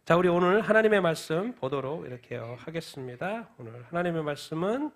자, 우리 오늘 하나님의 말씀 보도록 이렇게 하겠습니다. 오늘 하나님의 말씀은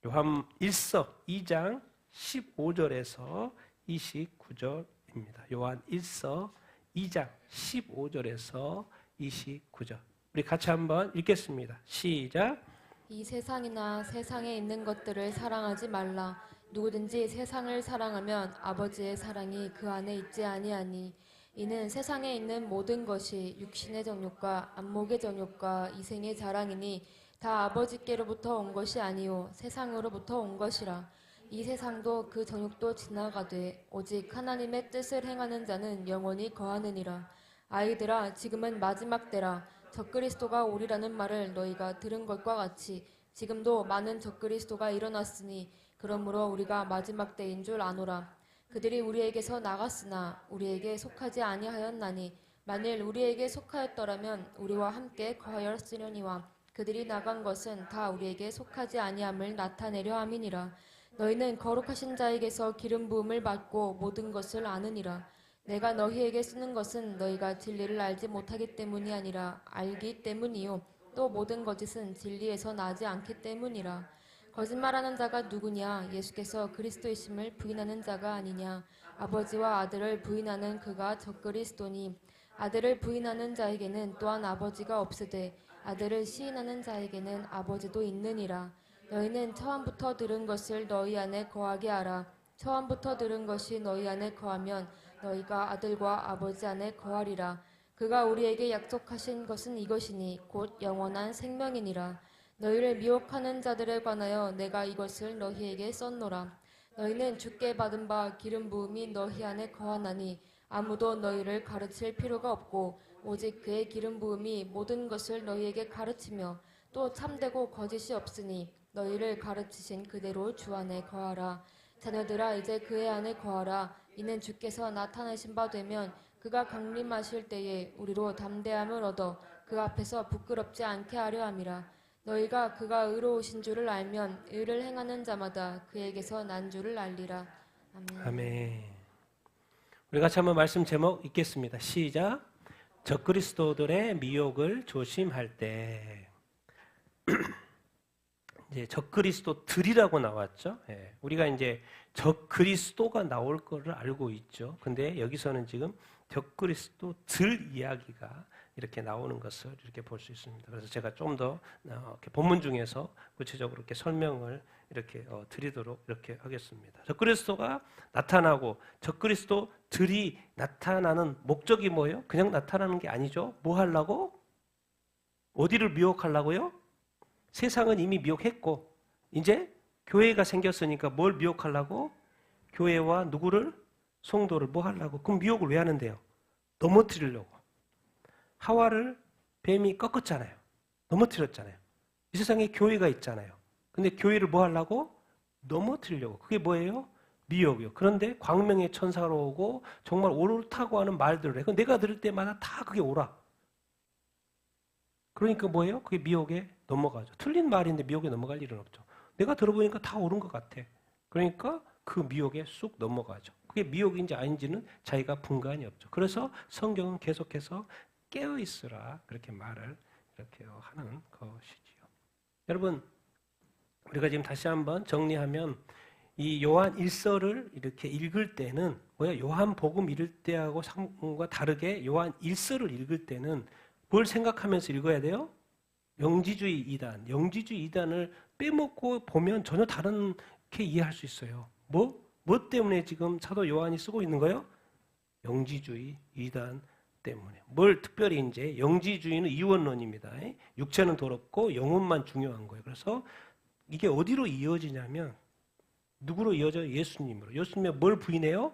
요한 1서 2장 15절에서 29절입니다. 요한 1서 2장 15절에서 29절. 우리 같이 한번 읽겠습니다. 시작. 이 세상이나 세상에 있는 것들을 사랑하지 말라. 누구든지 세상을 사랑하면 아버지의 사랑이 그 안에 있지 아니하니 이는 세상에 있는 모든 것이 육신의 정욕과 안목의 정욕과 이생의 자랑이니 다 아버지께로부터 온 것이 아니요 세상으로부터 온 것이라. 이 세상도 그 정욕도 지나가되 오직 하나님의 뜻을 행하는 자는 영원히 거하느니라. 아이들아, 지금은 마지막 때라. 적그리스도가 오리라는 말을 너희가 들은 것과 같이 지금도 많은 적그리스도가 일어났으니 그러므로 우리가 마지막 때인 줄 아노라. 그들이 우리에게서 나갔으나 우리에게 속하지 아니하였나니 만일 우리에게 속하였더라면 우리와 함께 거하였으려니와 그들이 나간 것은 다 우리에게 속하지 아니함을 나타내려 함이니라. 너희는 거룩하신 자에게서 기름 부음을 받고 모든 것을 아느니라. 내가 너희에게 쓰는 것은 너희가 진리를 알지 못하기 때문이 아니라 알기 때문이요 또 모든 거짓은 진리에서 나지 않기 때문이라. 거짓말하는 자가 누구냐? 예수께서 그리스도이심을 부인하는 자가 아니냐? 아버지와 아들을 부인하는 그가 적그리스도니 아들을 부인하는 자에게는 또한 아버지가 없으되 아들을 시인하는 자에게는 아버지도 있느니라. 너희는 처음부터 들은 것을 너희 안에 거하게 하라. 처음부터 들은 것이 너희 안에 거하면 너희가 아들과 아버지 안에 거하리라. 그가 우리에게 약속하신 것은 이것이니 곧 영원한 생명이니라. 너희를 미혹하는 자들에 관하여 내가 이것을 너희에게 썼노라. 너희는 주께 받은 바 기름 부음이 너희 안에 거하나니 아무도 너희를 가르칠 필요가 없고 오직 그의 기름 부음이 모든 것을 너희에게 가르치며 또 참되고 거짓이 없으니 너희를 가르치신 그대로 주 안에 거하라. 자녀들아, 이제 그의 안에 거하라. 이는 주께서 나타내신 바 되면 그가 강림하실 때에 우리로 담대함을 얻어 그 앞에서 부끄럽지 않게 하려 함이라. 너희가 그가 의로우신 줄을 알면 의를 행하는 자마다 그에게서 난 줄을 알리라. 아멘. 아멘. 우리 같이 한번 말씀 제목 읽겠습니다. 시작. 적그리스도들의 미혹을 조심할 때. 이제 적그리스도들이라고 나왔죠. 예, 우리가 이제 적그리스도가 나올 거를 알고 있죠. 근데 여기서는 지금 적그리스도들 이야기가 이렇게 나오는 것을 이렇게 볼 수 있습니다. 그래서 제가 좀 더 본문 중에서 구체적으로 이렇게 설명을 이렇게 드리도록 이렇게 하겠습니다. 적그리스도가 나타나고 적그리스도들이 나타나는 목적이 뭐예요? 그냥 나타나는 게 아니죠. 뭐 하려고? 어디를 미혹하려고요? 세상은 이미 미혹했고 이제 교회가 생겼으니까 뭘 미혹하려고? 교회와 누구를? 성도를 뭐 하려고? 그럼 미혹을 왜 하는데요? 넘어뜨리려고. 하와를 뱀이 꺾었잖아요. 넘어뜨렸잖아요. 이 세상에 교회가 있잖아요. 근데 교회를 뭐 하려고? 넘어뜨리려고. 그게 뭐예요? 미혹이요. 그런데 광명의 천사가 오고 정말 옳다고 하는 말들을 해. 내가 들을 때마다 다 그게 옳아. 그러니까 뭐예요? 그게 미혹에 넘어가죠. 틀린 말인데 미혹에 넘어갈 일은 없죠. 내가 들어보니까 다 옳은 것 같아. 그러니까 그 미혹에 쑥 넘어가죠. 그게 미혹인지 아닌지는 자기가 분간이 없죠. 그래서 성경은 계속해서 깨어있으라 그렇게 말을 이렇게 하는 것이지요. 여러분, 우리가 지금 다시 한번 정리하면 이 요한 1서를 이렇게 읽을 때는 요한 복음 읽을 때하고 상과 다르게 요한 1서를 읽을 때는 뭘 생각하면서 읽어야 돼요? 영지주의 이단. 영지주의 이단을 빼먹고 보면 전혀 다르게 이해할 수 있어요. 뭐 때문에 지금 사도 요한이 쓰고 있는 거예요? 영지주의 이단 때문에. 뭘 특별히 이제 영지주의는 이원론입니다. 육체는 더럽고 영혼만 중요한 거예요. 그래서 이게 어디로 이어지냐면 누구로 이어져요? 예수님으로. 예수님이 뭘 부인해요?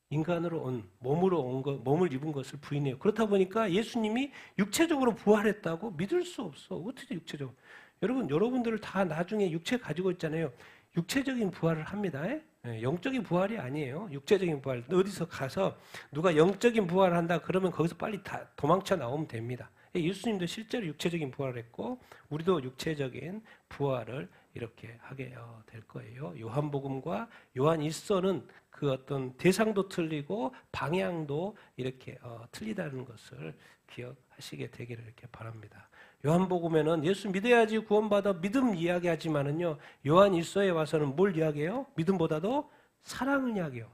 인간으로 온, 몸으로 온 것, 몸을 입은 것을 부인해요. 그렇다 보니까 예수님이 육체적으로 부활했다고 믿을 수 없어. 어떻게 육체적으로? 여러분들을 다 나중에 육체 가지고 있잖아요. 육체적인 부활을 합니다. 영적인 부활이 아니에요. 육체적인 부활. 어디서 가서 누가 영적인 부활을 한다 그러면 거기서 빨리 다 도망쳐 나오면 됩니다. 예수님도 실제로 육체적인 부활을 했고 우리도 육체적인 부활을 이렇게 하게 될 거예요. 요한복음과 요한일서는 그 어떤 대상도 틀리고 방향도 이렇게 틀리다는 것을 기억하시게 되기를 이렇게 바랍니다. 요한복음에는 예수 믿어야지 구원받아 믿음 이야기하지만은요, 요한일서에 와서는 뭘 이야기해요? 믿음보다도 사랑을 이야기해요.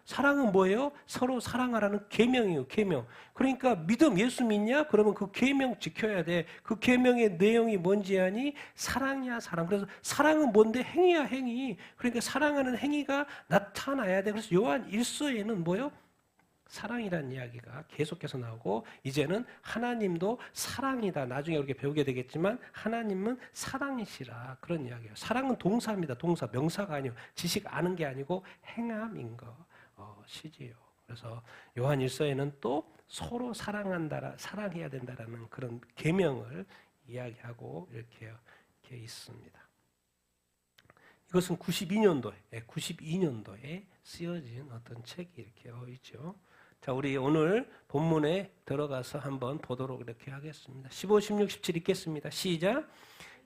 사랑은 뭐예요? 서로 사랑하라는 계명이에요. 계명. 그러니까 믿음, 예수 믿냐? 그러면 그 계명 지켜야 돼. 그 계명의 내용이 뭔지 아니? 사랑이야, 사랑. 그래서 사랑은 뭔데? 행위야, 행위. 그러니까 사랑하는 행위가 나타나야 돼. 그래서 요한 1서에는 뭐예요? 사랑이라는 이야기가 계속해서 나오고, 이제는 하나님도 사랑이다. 나중에 이렇게 배우게 되겠지만 하나님은 사랑이시라, 그런 이야기예요. 사랑은 동사입니다. 동사, 명사가 아니고 지식 아는 게 아니고 행함인 것이지요. 그래서 요한 1서에는 또 서로 사랑해야 된다라는 그런 계명을 이야기하고 이렇게 있습니다. 이것은 92년도에 쓰여진 어떤 책이 이렇게 있죠. 자, 우리 오늘 본문에 들어가서 한번 보도록 이렇게 하겠습니다. 15, 16, 17 읽겠습니다. 시작.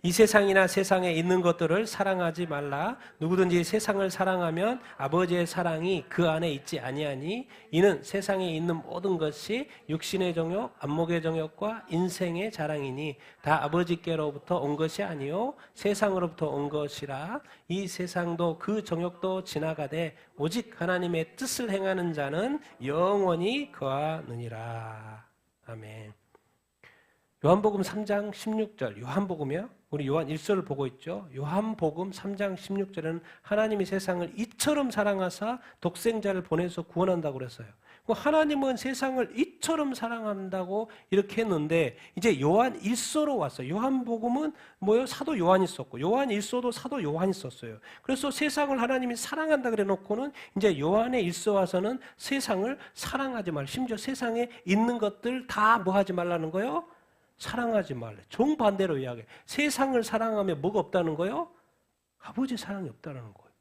이 세상이나 세상에 있는 것들을 사랑하지 말라. 누구든지 세상을 사랑하면 아버지의 사랑이 그 안에 있지 아니하니, 이는 세상에 있는 모든 것이 육신의 정욕, 안목의 정욕과 인생의 자랑이니 다 아버지께로부터 온 것이 아니요 세상으로부터 온 것이라. 이 세상도 그 정욕도 지나가되 오직 하나님의 뜻을 행하는 자는 영원히 거하느니라. 아멘. 요한복음 3장 16절, 요한복음이요? 우리 요한 1서를 보고 있죠. 요한복음 3장 16절에는 하나님이 세상을 이처럼 사랑하사 독생자를 보내서 구원한다고 그랬어요. 하나님은 세상을 이처럼 사랑한다고 이렇게 했는데, 이제 요한 1서로 왔어요. 요한복음은 뭐예요? 사도 요한이 썼고, 요한 1서도 사도 요한이 썼어요. 그래서 세상을 하나님이 사랑한다 그래 놓고는 이제 요한의 1서 와서는 세상을 사랑하지 말라. 심지어 세상에 있는 것들 다 뭐 하지 말라는 거예요? 사랑하지 말래. 정반대로 이야기해. 세상을 사랑하면 뭐가 없다는 거예요? 아버지 사랑이 없다는 거예요.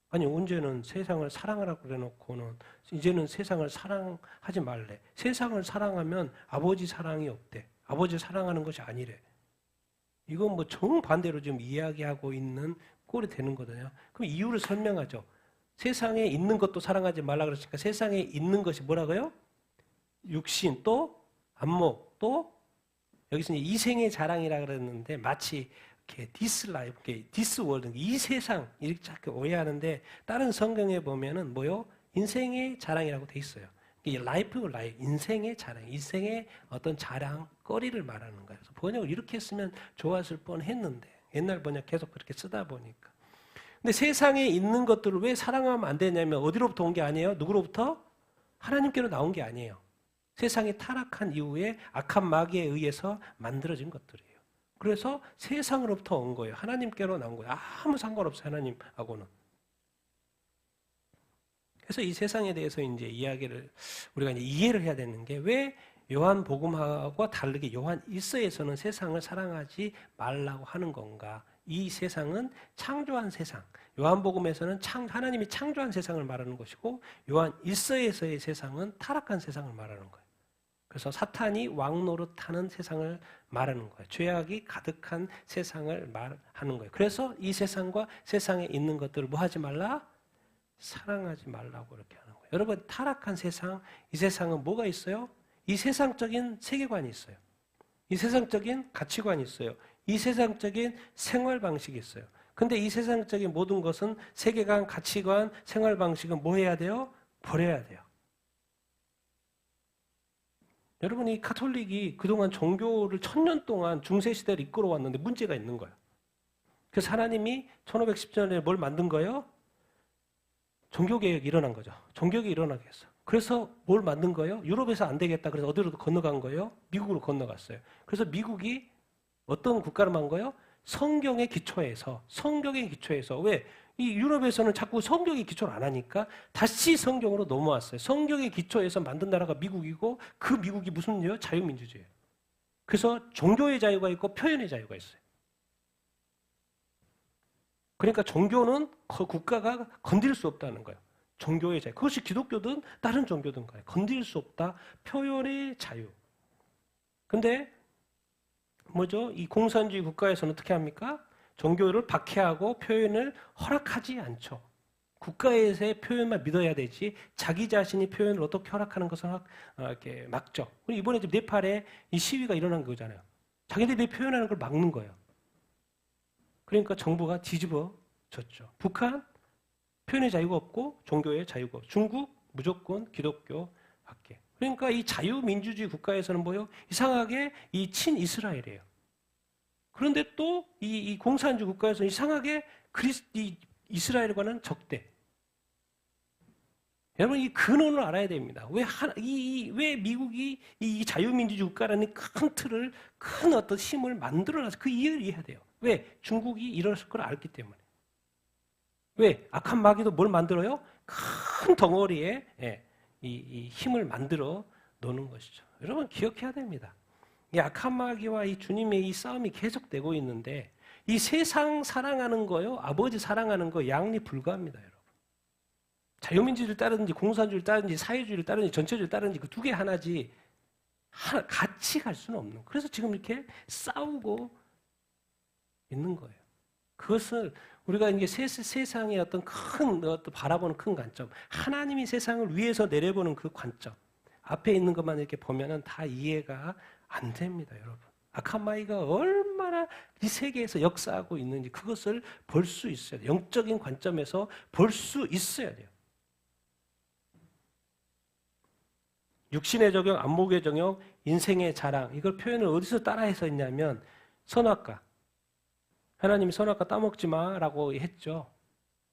아니, 언제는 세상을 사랑하라고 그래놓고는 이제는 세상을 사랑하지 말래. 세상을 사랑하면 아버지 사랑이 없대. 아버지 사랑하는 것이 아니래. 이건 뭐 정반대로 지금 이야기하고 있는 꼴이 되는 거거든요. 그럼 이유를 설명하죠. 세상에 있는 것도 사랑하지 말라 그랬으니까 세상에 있는 것이 뭐라고요? 육신, 또 안목, 또 여기서 이제 이생의 자랑이라 그랬는데, 마치 이렇게 this life, this world, 이 세상 이렇게 자꾸 오해하는데, 다른 성경에 보면은 뭐요? 인생의 자랑이라고 돼 있어요. 이 라이프, 인생의 자랑, 인생의 어떤 자랑거리를 말하는 거예요. 그래서 번역을 이렇게 쓰면 좋았을 뻔했는데, 옛날 번역 계속 그렇게 쓰다 보니까. 근데 세상에 있는 것들을 왜 사랑하면 안 되냐면, 어디로부터 온 게 아니에요? 누구로부터? 하나님께로 나온 게 아니에요. 세상이 타락한 이후에 악한 마귀에 의해서 만들어진 것들이에요. 그래서 세상으로부터 온 거예요. 하나님께로 나온 거예요. 아무 상관없어요, 하나님하고는. 그래서 이 세상에 대해서 이제 우리가 이제 이해를 해야 되는 게, 왜 요한복음하고 다르게 요한 1서에서는 세상을 사랑하지 말라고 하는 건가? 이 세상은 창조한 세상. 요한복음에서는 하나님이 창조한 세상을 말하는 것이고, 요한 1서에서의 세상은 타락한 세상을 말하는 거예요. 그래서 사탄이 왕노릇하는 세상을 말하는 거예요. 죄악이 가득한 세상을 말하는 거예요. 그래서 이 세상과 세상에 있는 것들을 뭐 하지 말라? 사랑하지 말라고 이렇게 하는 거예요. 여러분, 타락한 세상, 이 세상은 뭐가 있어요? 이 세상적인 세계관이 있어요. 이 세상적인 가치관이 있어요. 이 세상적인 생활 방식이 있어요. 근데 이 세상적인 모든 것은, 세계관, 가치관, 생활 방식은 뭐 해야 돼요? 버려야 돼요. 여러분, 이 가톨릭이 그동안 종교를 1000년 동안 중세시대를 이끌어왔는데 문제가 있는 거예요. 그래서 하나님이 1510년에 뭘 만든 거예요? 종교개혁이 일어난 거죠. 종교개혁이 일어나게 했어. 그래서 뭘 만든 거예요? 유럽에서 안 되겠다. 그래서 어디로 건너간 거예요? 미국으로 건너갔어요. 그래서 미국이 어떤 국가를 만 거예요? 성경의 기초에서. 왜? 이 유럽에서는 자꾸 성경의 기초를 안 하니까 다시 성경으로 넘어왔어요. 성경의 기초에서 만든 나라가 미국이고, 그 미국이 무슨 문제예요? 자유민주주의예요. 그래서 종교의 자유가 있고 표현의 자유가 있어요. 그러니까 종교는 국가가 건드릴 수 없다는 거예요. 종교의 자유. 그것이 기독교든 다른 종교든 간에 건드릴 수 없다. 표현의 자유. 근데 뭐죠? 이 공산주의 국가에서는 어떻게 합니까? 종교를 박해하고 표현을 허락하지 않죠. 국가에서의 표현만 믿어야 되지 자기 자신이 표현을 어떻게 허락하는 것은 이렇게 막죠. 이번에 지금 네팔에 이 시위가 일어난 거잖아요. 자기들이 표현하는 걸 막는 거예요. 그러니까 정부가 뒤집어졌죠. 북한 표현의 자유가 없고 종교의 자유가 없고 중국 무조건 기독교 밖에. 그러니까 이 자유민주주의 국가에서는 뭐예요? 이상하게 이 친이스라엘이에요. 그런데 또 이 공산주의 국가에서는 이상하게 이 이스라엘과는 적대. 여러분 이 근원을 알아야 됩니다. 왜 미국이 이 자유민주주의 국가라는 큰 틀을 큰 어떤 힘을 만들어놔서 그 이해를 이해해야 돼요. 왜? 중국이 이랬을 걸 알기 때문에. 왜? 악한 마귀도 뭘 만들어요? 큰 덩어리에 이 힘을 만들어 놓는 것이죠. 여러분 기억해야 됩니다. 이 악한 마귀와 이 주님의 이 싸움이 계속되고 있는데 이 세상 사랑하는 거요, 아버지 사랑하는 거 양리 불가합니다, 여러분. 자유민주주의를 따르든지 공산주의를 따르든지 사회주의를 따르든지 전체주의를 따르든지 그 두 개 하나지 같이 갈 수는 없는. 그래서 지금 이렇게 싸우고 있는 거예요. 그것을 우리가 이제 세상의 어떤 바라보는 큰 관점, 하나님이 세상을 위에서 내려보는 그 관점, 앞에 있는 것만 이렇게 보면은 다 이해가 안 됩니다, 여러분. 악한 마귀가 얼마나 이 세계에서 역사하고 있는지 그것을 볼 수 있어야 돼요. 영적인 관점에서 볼 수 있어야 돼요. 육신의 적용, 안목의 적용, 인생의 자랑. 이걸 표현을 어디서 따라해서 했냐면 선악과. 하나님이 선악과 따먹지 마라고 했죠.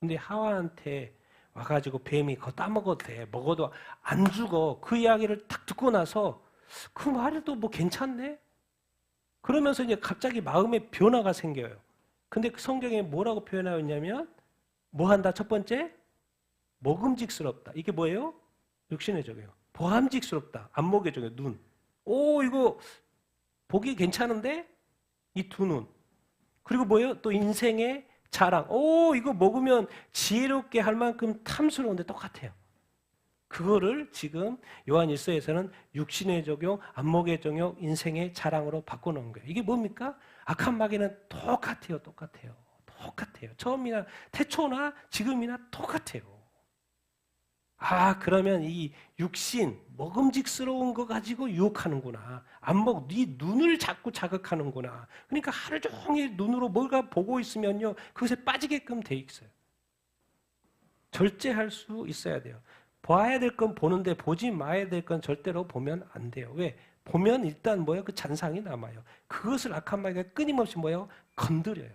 근데 하와한테 와가지고 뱀이 그거 따먹어도 돼. 먹어도 안 죽어. 그 이야기를 딱 듣고 나서 그 말이 또 뭐 괜찮네? 그러면서 이제 갑자기 마음의 변화가 생겨요. 근데 그 성경에 뭐라고 표현하고 있냐면 뭐 한다? 첫 번째, 먹음직스럽다. 이게 뭐예요? 육신의 적이에요. 보암직스럽다. 안목의 적이에요. 눈. 오, 이거 보기 괜찮은데? 이 두 눈. 그리고 뭐예요? 또 인생의 자랑. 오, 이거 먹으면 지혜롭게 할 만큼 탐스러운데 똑같아요. 그거를 지금 요한 1서에서는 육신의 적용, 안목의 적용, 인생의 자랑으로 바꿔놓은 거예요. 이게 뭡니까? 악한 마귀는 똑같아요. 처음이나 태초나 지금이나 똑같아요. 아, 그러면 이 육신, 먹음직스러운 거 가지고 유혹하는구나. 안목, 네 눈을 자꾸 자극하는구나. 그러니까 하루 종일 눈으로 뭔가 보고 있으면요, 그것에 빠지게끔 돼 있어요. 절제할 수 있어야 돼요. 봐야 될 건 보는데 보지 마야 될 건 절대로 보면 안 돼요. 왜? 보면 일단 뭐예요? 그 잔상이 남아요. 그것을 악한 마귀가 끊임없이 뭐예요? 건드려요.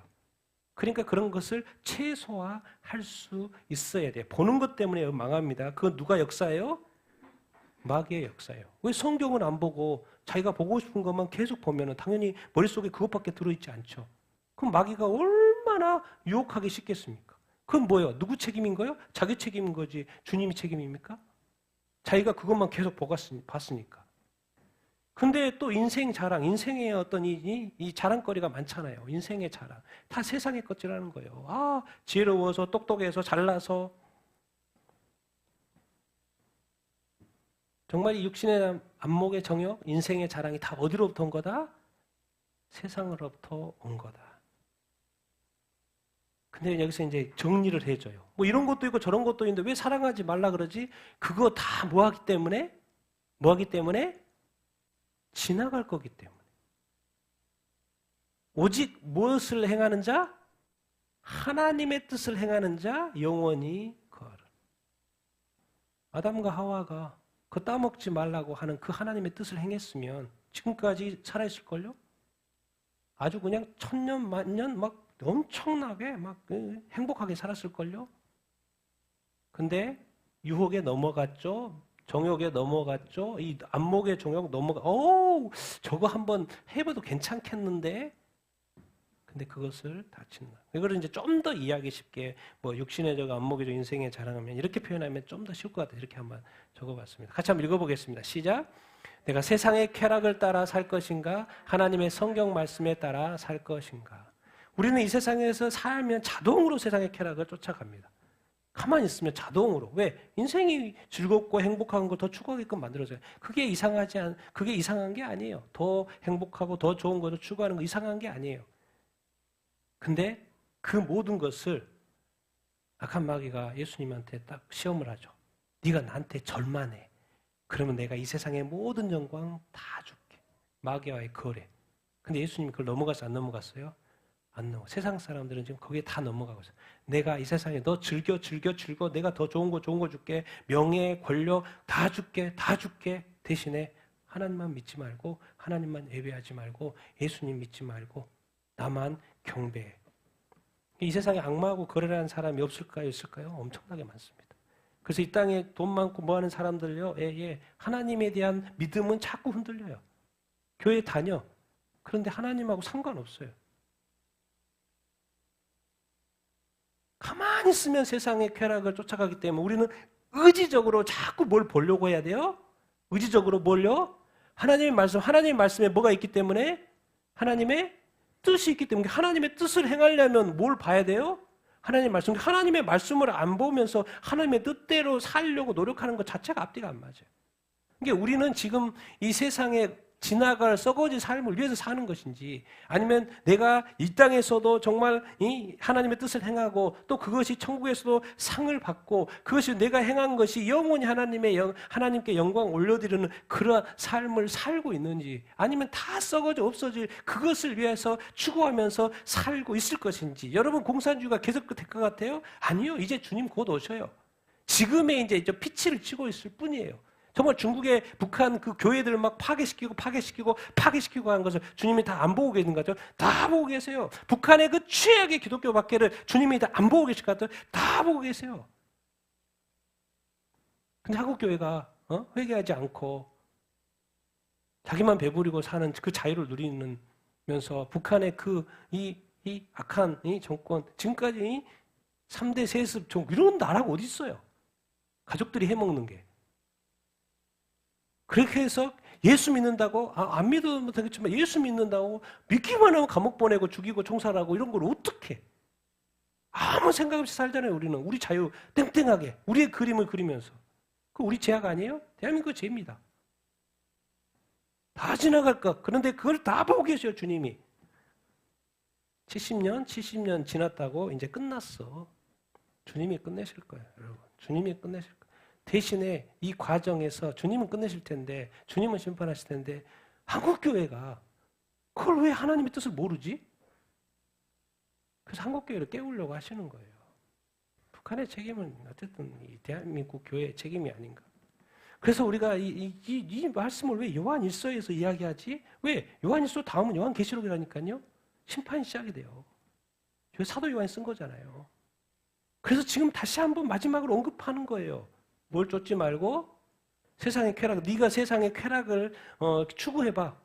그러니까 그런 것을 최소화할 수 있어야 돼요. 보는 것 때문에 망합니다. 그건 누가 역사예요? 마귀의 역사예요. 왜 성경은 안 보고 자기가 보고 싶은 것만 계속 보면 당연히 머릿속에 그것밖에 들어있지 않죠. 그럼 마귀가 얼마나 유혹하기 쉽겠습니까? 그건 뭐예요? 누구 책임인 거예요? 자기 책임인 거지 주님이 책임입니까? 자기가 그것만 계속 봤으니까. 근데 또 인생 자랑, 인생의 어떤 이 자랑거리가 많잖아요. 인생의 자랑. 다 세상의 것이라는 거예요. 아, 지혜로워서, 똑똑해서, 잘나서. 정말 이 육신의 안목의 정욕, 인생의 자랑이 다 어디로부터 온 거다? 세상으로부터 온 거다. 근데 여기서 이제 정리를 해줘요. 뭐 이런 것도 있고 저런 것도 있는데 왜 사랑하지 말라 그러지? 그거 다 뭐 하기 때문에? 뭐 하기 때문에? 지나갈 거기 때문에. 오직 무엇을 행하는 자? 하나님의 뜻을 행하는 자 영원히 거하라. 아담과 하와가 그 따먹지 말라고 하는 그 하나님의 뜻을 행했으면 지금까지 살아있을걸요? 아주 그냥 천년 만년 막 엄청나게 막 행복하게 살았을걸요? 근데 유혹에 넘어갔죠. 정욕에 넘어갔죠. 이 안목의 정욕 저거 한번 해봐도 괜찮겠는데? 근데 그것을 다친다. 이걸 이제 좀 더 이해하기 쉽게 뭐 육신의 적, 안목의 적, 인생의 자랑하면 이렇게 표현하면 좀 더 쉬울 것 같아요. 이렇게 한번 적어봤습니다. 같이 한번 읽어보겠습니다. 시작. 내가 세상의 쾌락을 따라 살 것인가? 하나님의 성경 말씀에 따라 살 것인가? 우리는 이 세상에서 살면 자동으로 세상의 쾌락을 쫓아갑니다. 가만히 있으면 자동으로. 왜? 인생이 즐겁고 행복한 걸 더 추구하게끔 만들어져요. 그게 이상한 게 아니에요. 더 행복하고 더 좋은 것을 추구하는 거 이상한 게 아니에요. 근데 그 모든 것을 악한 마귀가 예수님한테 딱 시험을 하죠. 네가 나한테 절만해. 그러면 내가 이 세상의 모든 영광 다 줄게. 마귀와의 거래. 근데 예수님이 그걸 넘어갔어요? 안 넘어갔어요? 안 넘어. 세상 사람들은 지금 거기에 다 넘어가고 있어요. 내가 이 세상에 너 즐겨. 내가 더 좋은 거 줄게. 명예, 권력 다 줄게. 대신에 하나님만 믿지 말고 하나님만 예배하지 말고 예수님 믿지 말고 나만 경배해. 이 세상에 악마하고 거래를 하는 사람이 없을까요? 있을까요? 엄청나게 많습니다. 그래서 이 땅에 돈 많고 뭐 하는 사람들요, 하나님에 대한 믿음은 자꾸 흔들려요. 교회 다녀. 그런데 하나님하고 상관없어요. 가만히 있으면 세상의 쾌락을 쫓아가기 때문에 우리는 의지적으로 자꾸 뭘 보려고 해야 돼요? 의지적으로 뭘요? 하나님의 말씀에 뭐가 있기 때문에? 하나님의 뜻이 있기 때문에 하나님의 뜻을 행하려면 뭘 봐야 돼요? 하나님의 말씀을 안 보면서 하나님의 뜻대로 살려고 노력하는 것 자체가 앞뒤가 안 맞아요. 그러니까 우리는 지금 이 세상에 지나갈 썩어질 삶을 위해서 사는 것인지 아니면 내가 이 땅에서도 정말 이 하나님의 뜻을 행하고 또 그것이 천국에서도 상을 받고 그것이 내가 행한 것이 영원히 하나님께 영광 올려드리는 그런 삶을 살고 있는지 아니면 다 썩어져 없어질 그것을 위해서 추구하면서 살고 있을 것인지 여러분 공산주의가 계속 될 것 같아요? 아니요. 이제 주님 곧 오셔요. 지금의 이제 피치를 치고 있을 뿐이에요. 정말 중국의 북한 그 교회들을 막 파괴시키고 하는 것을 주님이 다 안 보고 계신 거죠? 다 보고 계세요. 북한의 그 최악의 기독교 박해를 주님이 다 안 보고 계실 것 같아요? 다 보고 계세요. 근데 한국 교회가 회개하지 않고 자기만 배부리고 사는 그 자유를 누리면서 북한의 이 악한 이 정권 지금까지 3대 세습 이런 나라가 어디 있어요? 가족들이 해먹는 게. 그렇게 해서 예수 믿는다고 안 믿어도 되겠지만 예수 믿는다고 믿기만 하면 감옥 보내고 죽이고 총살하고 이런 걸 어떻게 아무 생각 없이 살잖아요. 우리는 우리 자유 땡땡하게 우리의 그림을 그리면서 그 우리 죄악 아니에요? 대한민국 죄입니다. 다 지나갈 것. 그런데 그걸 다 보고 계셔요. 주님이 70년 지났다고 이제 끝났어. 주님이 끝내실 거예요. 여러분 주님이 끝내실 거예요. 대신에 이 과정에서 주님은 끝내실 텐데 주님은 심판하실 텐데 한국교회가 그걸 왜 하나님의 뜻을 모르지? 그래서 한국교회를 깨우려고 하시는 거예요. 북한의 책임은 어쨌든 이 대한민국 교회의 책임이 아닌가. 그래서 우리가 이 말씀을 왜 요한일서에서 이야기하지? 왜? 요한일서 다음은 요한계시록이라니까요. 심판이 시작이 돼요. 사도 요한이 쓴 거잖아요. 그래서 지금 다시 한번 마지막으로 언급하는 거예요. 뭘 쫓지 말고 세상의 쾌락, 네가 세상의 쾌락을 추구해봐.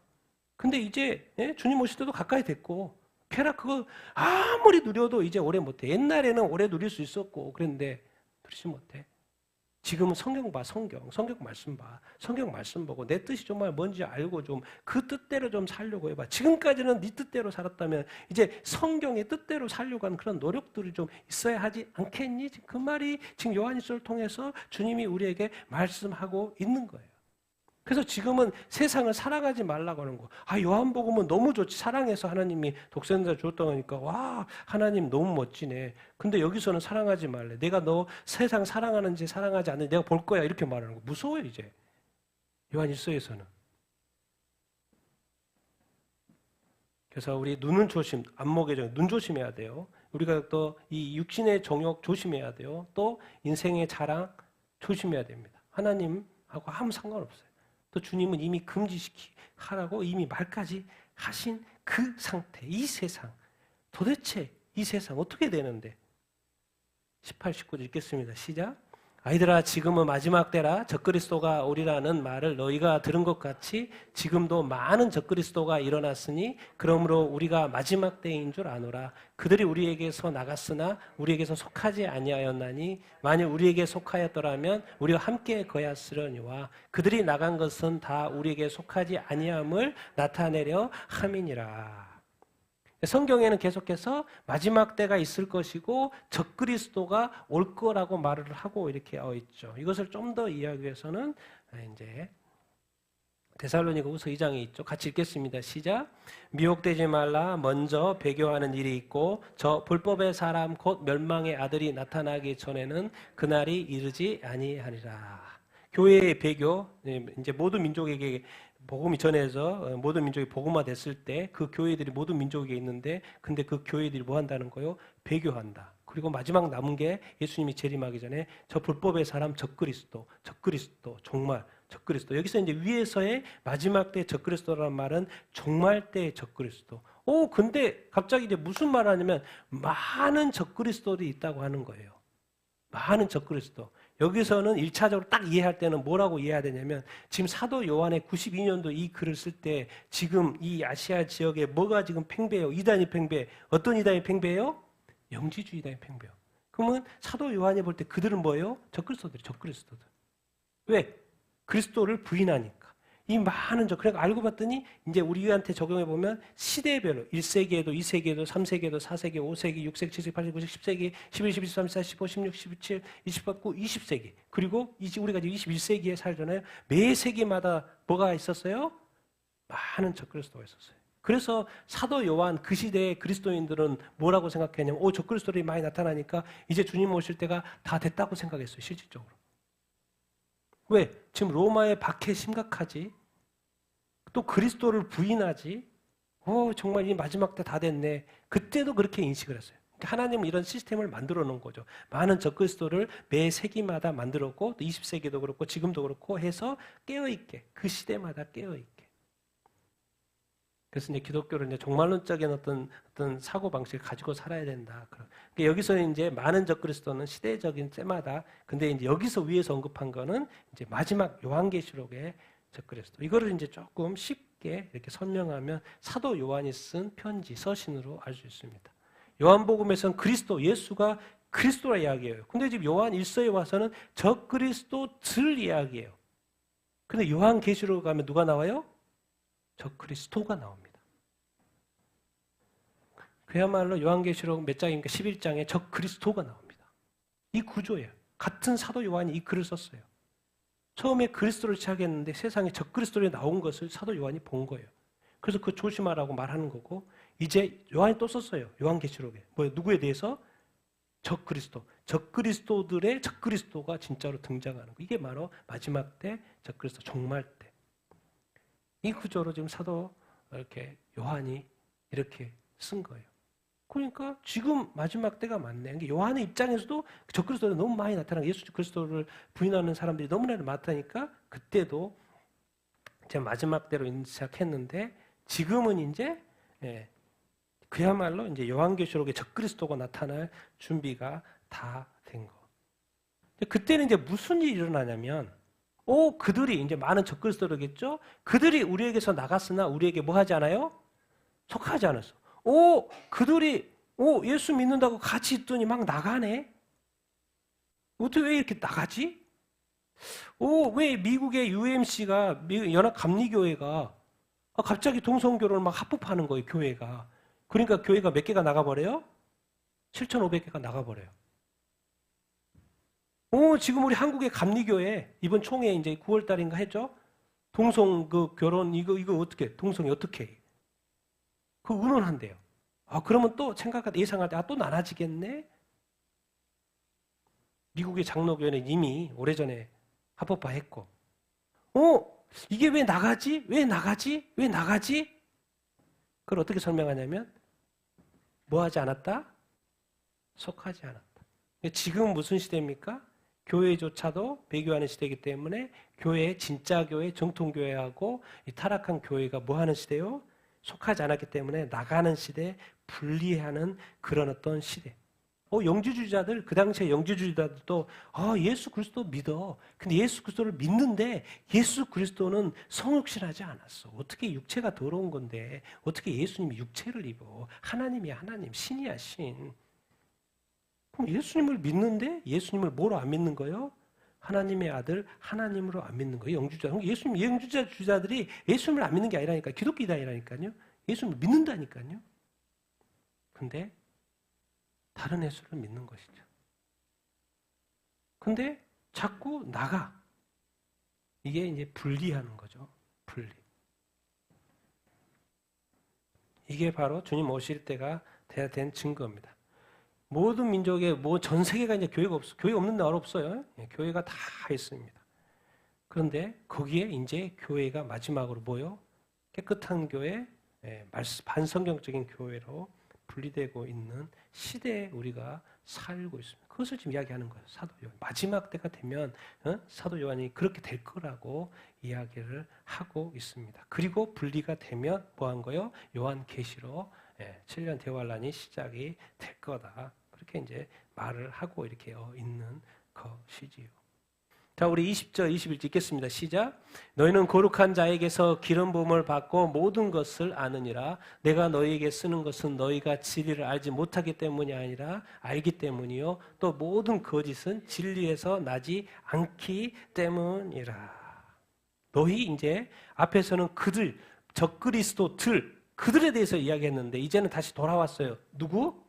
근데 이제 주님 오실 때도 가까이 됐고 쾌락 그거 아무리 누려도 이제 오래 못해. 옛날에는 오래 누릴 수 있었고 그랬는데 누리지 못해. 지금은 성경 봐, 성경 말씀 봐. 성경 말씀 보고 내 뜻이 정말 뭔지 알고 좀 그 뜻대로 좀 살려고 해봐. 지금까지는 네 뜻대로 살았다면 이제 성경의 뜻대로 살려고 하는 그런 노력들이 좀 있어야 하지 않겠니? 그 말이 지금 요한일서를 통해서 주님이 우리에게 말씀하고 있는 거예요. 그래서 지금은 세상을 사랑하지 말라고 하는 거. 요한복음은 너무 좋지. 사랑해서 하나님이 독생자 주었다고 하니까 와 하나님 너무 멋지네. 근데 여기서는 사랑하지 말래. 내가 너 세상 사랑하는지 사랑하지 않는지 내가 볼 거야. 이렇게 말하는 거. 무서워요 이제. 요한일서에서는. 그래서 우리 눈은 안목의 눈 조심해야 돼요. 우리가 또 이 육신의 정욕 조심해야 돼요. 또 인생의 자랑 조심해야 됩니다. 하나님하고 아무 상관없어요. 또 주님은 이미 하라고 이미 말까지 하신 그 상태, 이 세상. 도대체 이 세상 어떻게 되는데? 18, 19절 읽겠습니다. 시작. 아이들아 지금은 마지막 때라 적그리스도가 오리라는 말을 너희가 들은 것 같이 지금도 많은 적그리스도가 일어났으니 그러므로 우리가 마지막 때인 줄 아노라. 그들이 우리에게서 나갔으나 우리에게서 속하지 아니하였나니 만일 우리에게 속하였더라면 우리와 함께 거였으려니와 그들이 나간 것은 다 우리에게 속하지 아니함을 나타내려 함이니라. 성경에는 계속해서 마지막 때가 있을 것이고 적그리스도가 올 거라고 말을 하고 이렇게 있죠. 이것을 좀 더 이해하기 위해서는 이제 데살로니가후서 2장에 있죠. 같이 읽겠습니다. 시작. 미혹되지 말라. 먼저 배교하는 일이 있고 저 불법의 사람 곧 멸망의 아들이 나타나기 전에는 그날이 이르지 아니하리라. 교회의 배교, 이제 모든 민족에게 복음이 전해서 모든 민족이 복음화 됐을 때 그 교회들이 모든 민족에게 있는데 근데 그 교회들이 뭐 한다는 거요? 배교한다. 그리고 마지막 남은 게 예수님이 재림하기 전에 저 불법의 사람 적그리스도 정말 적그리스도. 여기서 이제 위에서의 마지막 때 적그리스도라는 말은 종말 때의 적그리스도. 근데 갑자기 이제 무슨 말 하냐면 많은 적그리스도들이 있다고 하는 거예요. 많은 적그리스도. 여기서는 1차적으로 딱 이해할 때는 뭐라고 이해해야 되냐면 지금 사도 요한의 92년도 이 글을 쓸 때 지금 이 아시아 지역에 뭐가 지금 팽배해요? 이단이 팽배해. 어떤 이단이 팽배해요? 영지주의 이단이 팽배해요. 그러면 사도 요한이 볼 때 그들은 뭐예요? 적그리스도들. 왜? 그리스도를 부인하니까. 이 많은 그러니까 알고 봤더니 이제 우리한테 적용해 보면 시대별로 1세기에도 2세기에도 3세기에도 4세기, 5세기, 6세기, 7세기, 8세기, 9세기, 10세기, 11, 12, 13, 14, 15, 16, 17, 29, 20세기. 그리고 우리가 지금 21세기에 살잖아요. 매 세기마다 뭐가 있었어요? 많은 적그리스도가 있었어요. 그래서 사도 요한 그 시대의 그리스도인들은 뭐라고 생각했냐면 적그리스도들이 많이 나타나니까 이제 주님 오실 때가 다 됐다고 생각했어요. 실질적으로. 왜? 지금 로마의 박해 심각하지? 또 그리스도를 부인하지? 정말 이 마지막 때 다 됐네. 그때도 그렇게 인식을 했어요. 하나님은 이런 시스템을 만들어 놓은 거죠. 많은 적그리스도를 매 세기마다 만들었고 또 20세기도 그렇고 지금도 그렇고 해서 깨어있게 그 시대마다 깨어있게. 그래서 이제 기독교를 이제 종말론적인 어떤 사고 방식을 가지고 살아야 된다. 그러니까 여기서 이제 많은 적그리스도는 시대적인 때마다 근데 이제 여기서 위에서 언급한 거는 이제 마지막 요한계시록의 적그리스도. 이거를 이제 조금 쉽게 이렇게 설명하면 사도 요한이 쓴 편지 서신으로 알 수 있습니다. 요한복음에서는 그리스도 예수가 그리스도라 이야기해요. 근데 지금 요한 1서에 와서는 적그리스도들 이야기해요. 근데 요한계시록 가면 누가 나와요? 적그리스도가 나옵니다. 그야말로 요한계시록 몇 장입니까? 11장에 적그리스도가 나옵니다. 이 구조예요. 같은 사도 요한이 이 글을 썼어요. 처음에 그리스도를 시작했는데 세상에 적그리스도로 나온 것을 사도 요한이 본 거예요. 그래서 그거 조심하라고 말하는 거고 이제 요한이 또 썼어요. 요한계시록에. 누구에 대해서? 적그리스도. 적그리스도들의 적그리스도가 진짜로 등장하는 거. 이게 바로 마지막 때 적그리스도 종말 때. 이 구조로 지금 사도 이렇게 요한이 이렇게 쓴 거예요. 그러니까 지금 마지막 때가 맞네. 그러니까 요한의 입장에서도 적그리스도가 너무 많이 나타나고 예수 그리스도를 부인하는 사람들이 너무나 많다니까 그때도 이제 마지막 때로 시작했는데 지금은 이제 그야말로 이제 요한계시록에 적그리스도가 나타날 준비가 다 된 거. 그때는 이제 무슨 일이 일어나냐면 그들이 이제 많은 적그리스도겠죠? 그들이 우리에게서 나갔으나 우리에게 뭐 하지 않아요? 속하지 않았어. 그들이 예수 믿는다고 같이 있더니 막 나가네? 어떻게 왜 이렇게 나가지? 왜 미국의 UMC가 연합감리교회가 갑자기 동성교를 막 합법하는 거예요, 교회가. 그러니까 교회가 몇 개가 나가버려요? 7,500개가 나가버려요. 지금 우리 한국의 감리교회 이번 총회 이제 9월 달인가 했죠? 동성 결혼 이거 어떻게 동성이 어떻게 해? 그 의논한대요. 그러면 또 예상할 때 또 나눠지겠네? 미국의 장로교회는 이미 오래전에 합법화했고 이게 왜 나가지? 왜 나가지? 왜 나가지? 그걸 어떻게 설명하냐면 뭐 하지 않았다? 속하지 않았다. 지금 무슨 시대입니까? 교회조차도 배교하는 시대이기 때문에 진짜 교회, 정통교회하고 이 타락한 교회가 뭐 하는 시대요? 속하지 않았기 때문에 나가는 시대, 분리하는 그런 어떤 시대. 영주주의자들, 그 당시에 영주주의자들도 예수 그리스도 믿어. 근데 예수 그리스도를 믿는데 예수 그리스도는 성육신하지 않았어. 어떻게 육체가 더러운 건데 어떻게 예수님이 육체를 입어. 하나님이야 하나님, 신이야 신. 그럼 예수님을 믿는데 예수님을 뭐로 안 믿는 거예요? 하나님의 아들 하나님으로 안 믿는 거예요. 영주주의자들이 예수님을 안 믿는 게 아니라니까. 기독교가 아니라니까요. 예수님을 믿는다니까요. 근데 다른 예수를 믿는 것이죠. 근데 자꾸 나가. 이게 이제 분리하는 거죠. 분리. 이게 바로 주님 오실 때가 돼야 된 증거입니다. 모든 민족의 전 세계가 이제 교회가 없어. 교회 없는 나라 없어요. 교회가 다 있습니다. 그런데 거기에 이제 교회가 마지막으로 뭐요? 깨끗한 교회, 반성경적인 교회로 분리되고 있는 시대에 우리가 살고 있습니다. 그것을 지금 이야기하는 거예요. 사도 요한. 마지막 때가 되면 사도 요한이 그렇게 될 거라고 이야기를 하고 있습니다. 그리고 분리가 되면 뭐 한 거요? 요한계시로 7년 대환란이 시작이 될 거다. 그렇게 이제 말을 하고 이렇게 있는 것이지요. 자, 우리 20절, 21절 읽겠습니다. 시작. 너희는 거룩한 자에게서 기름 부음을 받고 모든 것을 아느니라. 내가 너희에게 쓰는 것은 너희가 진리를 알지 못하기 때문이 아니라 알기 때문이요. 또 모든 거짓은 진리에서 나지 않기 때문이라. 너희 이제 앞에서는 그들, 적그리스도들, 그들에 대해서 이야기했는데 이제는 다시 돌아왔어요. 누구?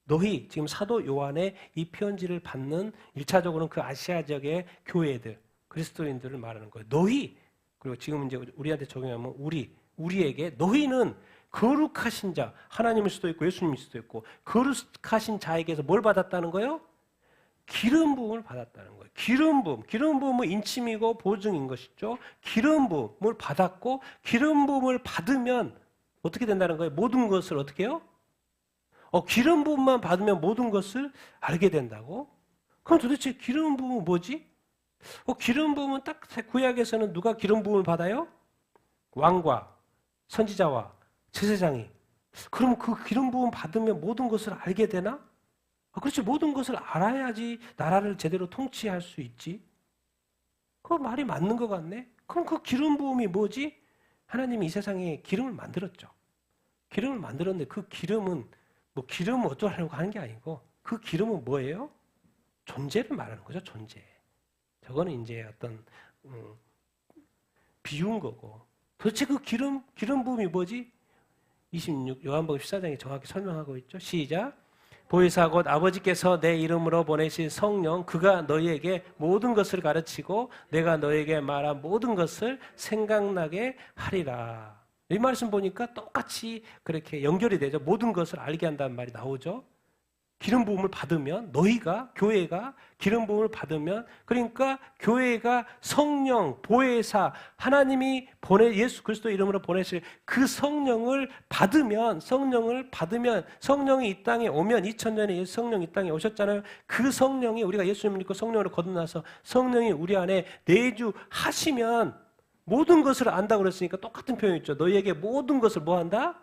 너희, 지금 사도 요한의 이 편지를 받는 1차적으로는 그 아시아 지역의 교회들, 그리스도인들을 말하는 거예요. 너희, 그리고 지금 이제 우리한테 적용하면 우리에게 너희는 거룩하신 자, 하나님일 수도 있고 예수님일 수도 있고 거룩하신 자에게서 뭘 받았다는 거예요? 기름 부음을 받았다는 거예요. 기름 부음은 인침이고 보증인 것이죠. 기름 부음을 받았고 기름 부음을 받으면 어떻게 된다는 거예요? 모든 것을 어떻게 해요? 기름 부음만 받으면 모든 것을 알게 된다고? 그럼 도대체 기름 부음은 뭐지? 기름 부음은 딱 구약에서는 누가 기름 부음을 받아요? 왕과 선지자와 제사장이. 그럼 그 기름 부음 받으면 모든 것을 알게 되나? 그렇지, 모든 것을 알아야지 나라를 제대로 통치할 수 있지. 그 말이 맞는 것 같네. 그럼 그 기름 부음이 뭐지? 하나님이 이 세상에 기름을 만들었죠. 기름을 만들었는데 그 기름은 기름을 어쩌려고 하는 게 아니고 그 기름은 뭐예요? 존재를 말하는 거죠. 존재. 저거는 이제 어떤 비운 거고. 도대체 그 기름 부음이 뭐지? 26 요한복음 14장에 정확히 설명하고 있죠. 시작. 보혜사 곧 아버지께서 내 이름으로 보내신 성령 그가 너희에게 모든 것을 가르치고 내가 너희에게 말한 모든 것을 생각나게 하리라. 이 말씀 보니까 똑같이 그렇게 연결이 되죠. 모든 것을 알게 한다는 말이 나오죠. 기름 부음을 받으면 너희가 교회가 기름 부음을 받으면 그러니까 교회가 성령 보혜사 하나님이 예수 그리스도 이름으로 보내실 그 성령을 받으면 성령이 이 땅에 오면 2000년에 성령이 이 땅에 오셨잖아요. 그 성령이 우리가 예수님 믿고 성령으로 거듭나서 성령이 우리 안에 내주하시면 모든 것을 안다고 그랬으니까 똑같은 표현이 있죠. 너희에게 모든 것을 뭐 한다?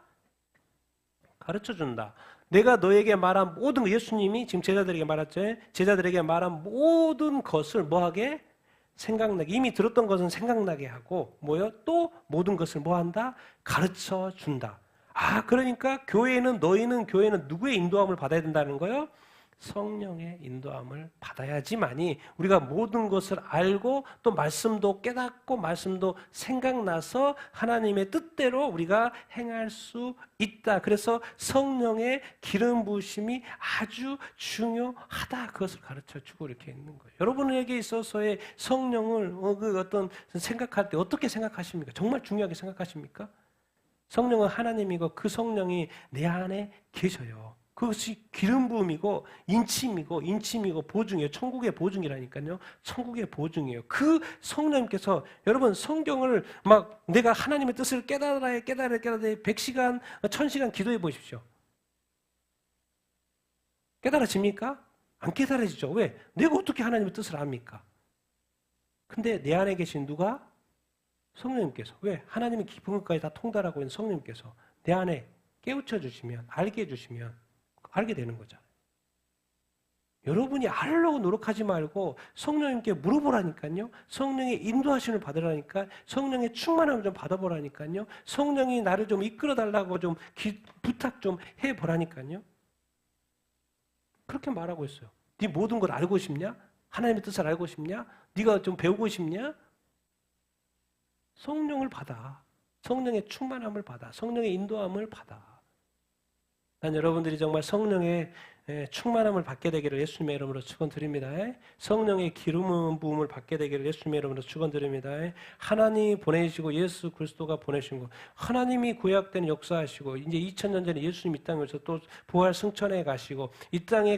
가르쳐준다. 내가 너에게 말한 모든 것, 예수님이 지금 제자들에게 말했죠. 제자들에게 말한 모든 것을 뭐하게? 생각나게. 이미 들었던 것은 생각나게 하고 뭐요? 또 모든 것을 뭐한다? 가르쳐준다. 그러니까 교회는 누구의 인도함을 받아야 된다는 거예요? 성령의 인도함을 받아야지만이 우리가 모든 것을 알고 또 말씀도 깨닫고 말씀도 생각나서 하나님의 뜻대로 우리가 행할 수 있다. 그래서 성령의 기름 부으심이 아주 중요하다. 그것을 가르쳐주고 이렇게 있는 거예요. 여러분에게 있어서의 성령을 어떤 생각할 때 어떻게 생각하십니까? 정말 중요하게 생각하십니까? 성령은 하나님이고 그 성령이 내 안에 계셔요. 그것이 기름 부음이고 인침이고 보증이에요. 천국의 보증이라니까요. 천국의 보증이에요. 그 성령님께서 여러분 성경을 막 내가 하나님의 뜻을 깨달아야 100시간, 1000시간 기도해 보십시오. 깨달아집니까? 안 깨달아지죠. 왜? 내가 어떻게 하나님의 뜻을 압니까? 근데 내 안에 계신 누가? 성령님께서. 왜? 하나님의 깊은 것까지 다 통달하고 있는 성령님께서 내 안에 깨우쳐 주시면, 알게 해주시면 알게 되는 거잖아요. 여러분이 알려고 노력하지 말고 성령님께 물어보라니까요. 성령의 인도하심을 받으라니까. 성령의 충만함을 좀 받아보라니까요. 성령이 나를 좀 이끌어달라고 좀 부탁 좀 해보라니까요. 그렇게 말하고 있어요. 네 모든 걸 알고 싶냐? 하나님의 뜻을 알고 싶냐? 네가 좀 배우고 싶냐? 성령을 받아. 성령의 충만함을 받아. 성령의 인도함을 받아. 난 여러분들이 정말 성령의 충만함을 받게 되기를 예수님의 이름으로 축원드립니다. 성령의 기름 부음을 받게 되기를 예수님의 이름으로 축원드립니다. 하나님이 보내시고 예수 그리스도가 보내신 거, 하나님이 구약 때는 역사하시고 이제 2000년 전에 예수님 이 땅에서 또 부활 승천해 가시고 이 땅에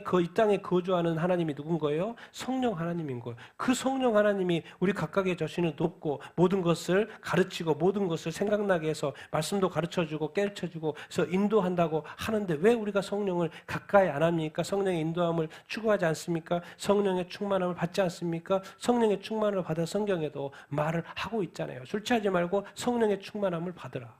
거주하는 하나님이 누군 거예요? 성령 하나님인 거예요. 그 성령 하나님이 우리 각각의 자신을 돕고 모든 것을 가르치고 모든 것을 생각나게 해서 말씀도 가르쳐주고 깨르쳐주고 그래서 인도한다고 하는데 왜 우리가 성령을 가까이 안 합니까? 성령의 인도함을 추구하지 않습니까? 성령의 충만함을 받지 않습니까? 성령의 충만을 받아 성경에도 말을 하고 있잖아요. 술 취하지 말고 성령의 충만함을 받으라.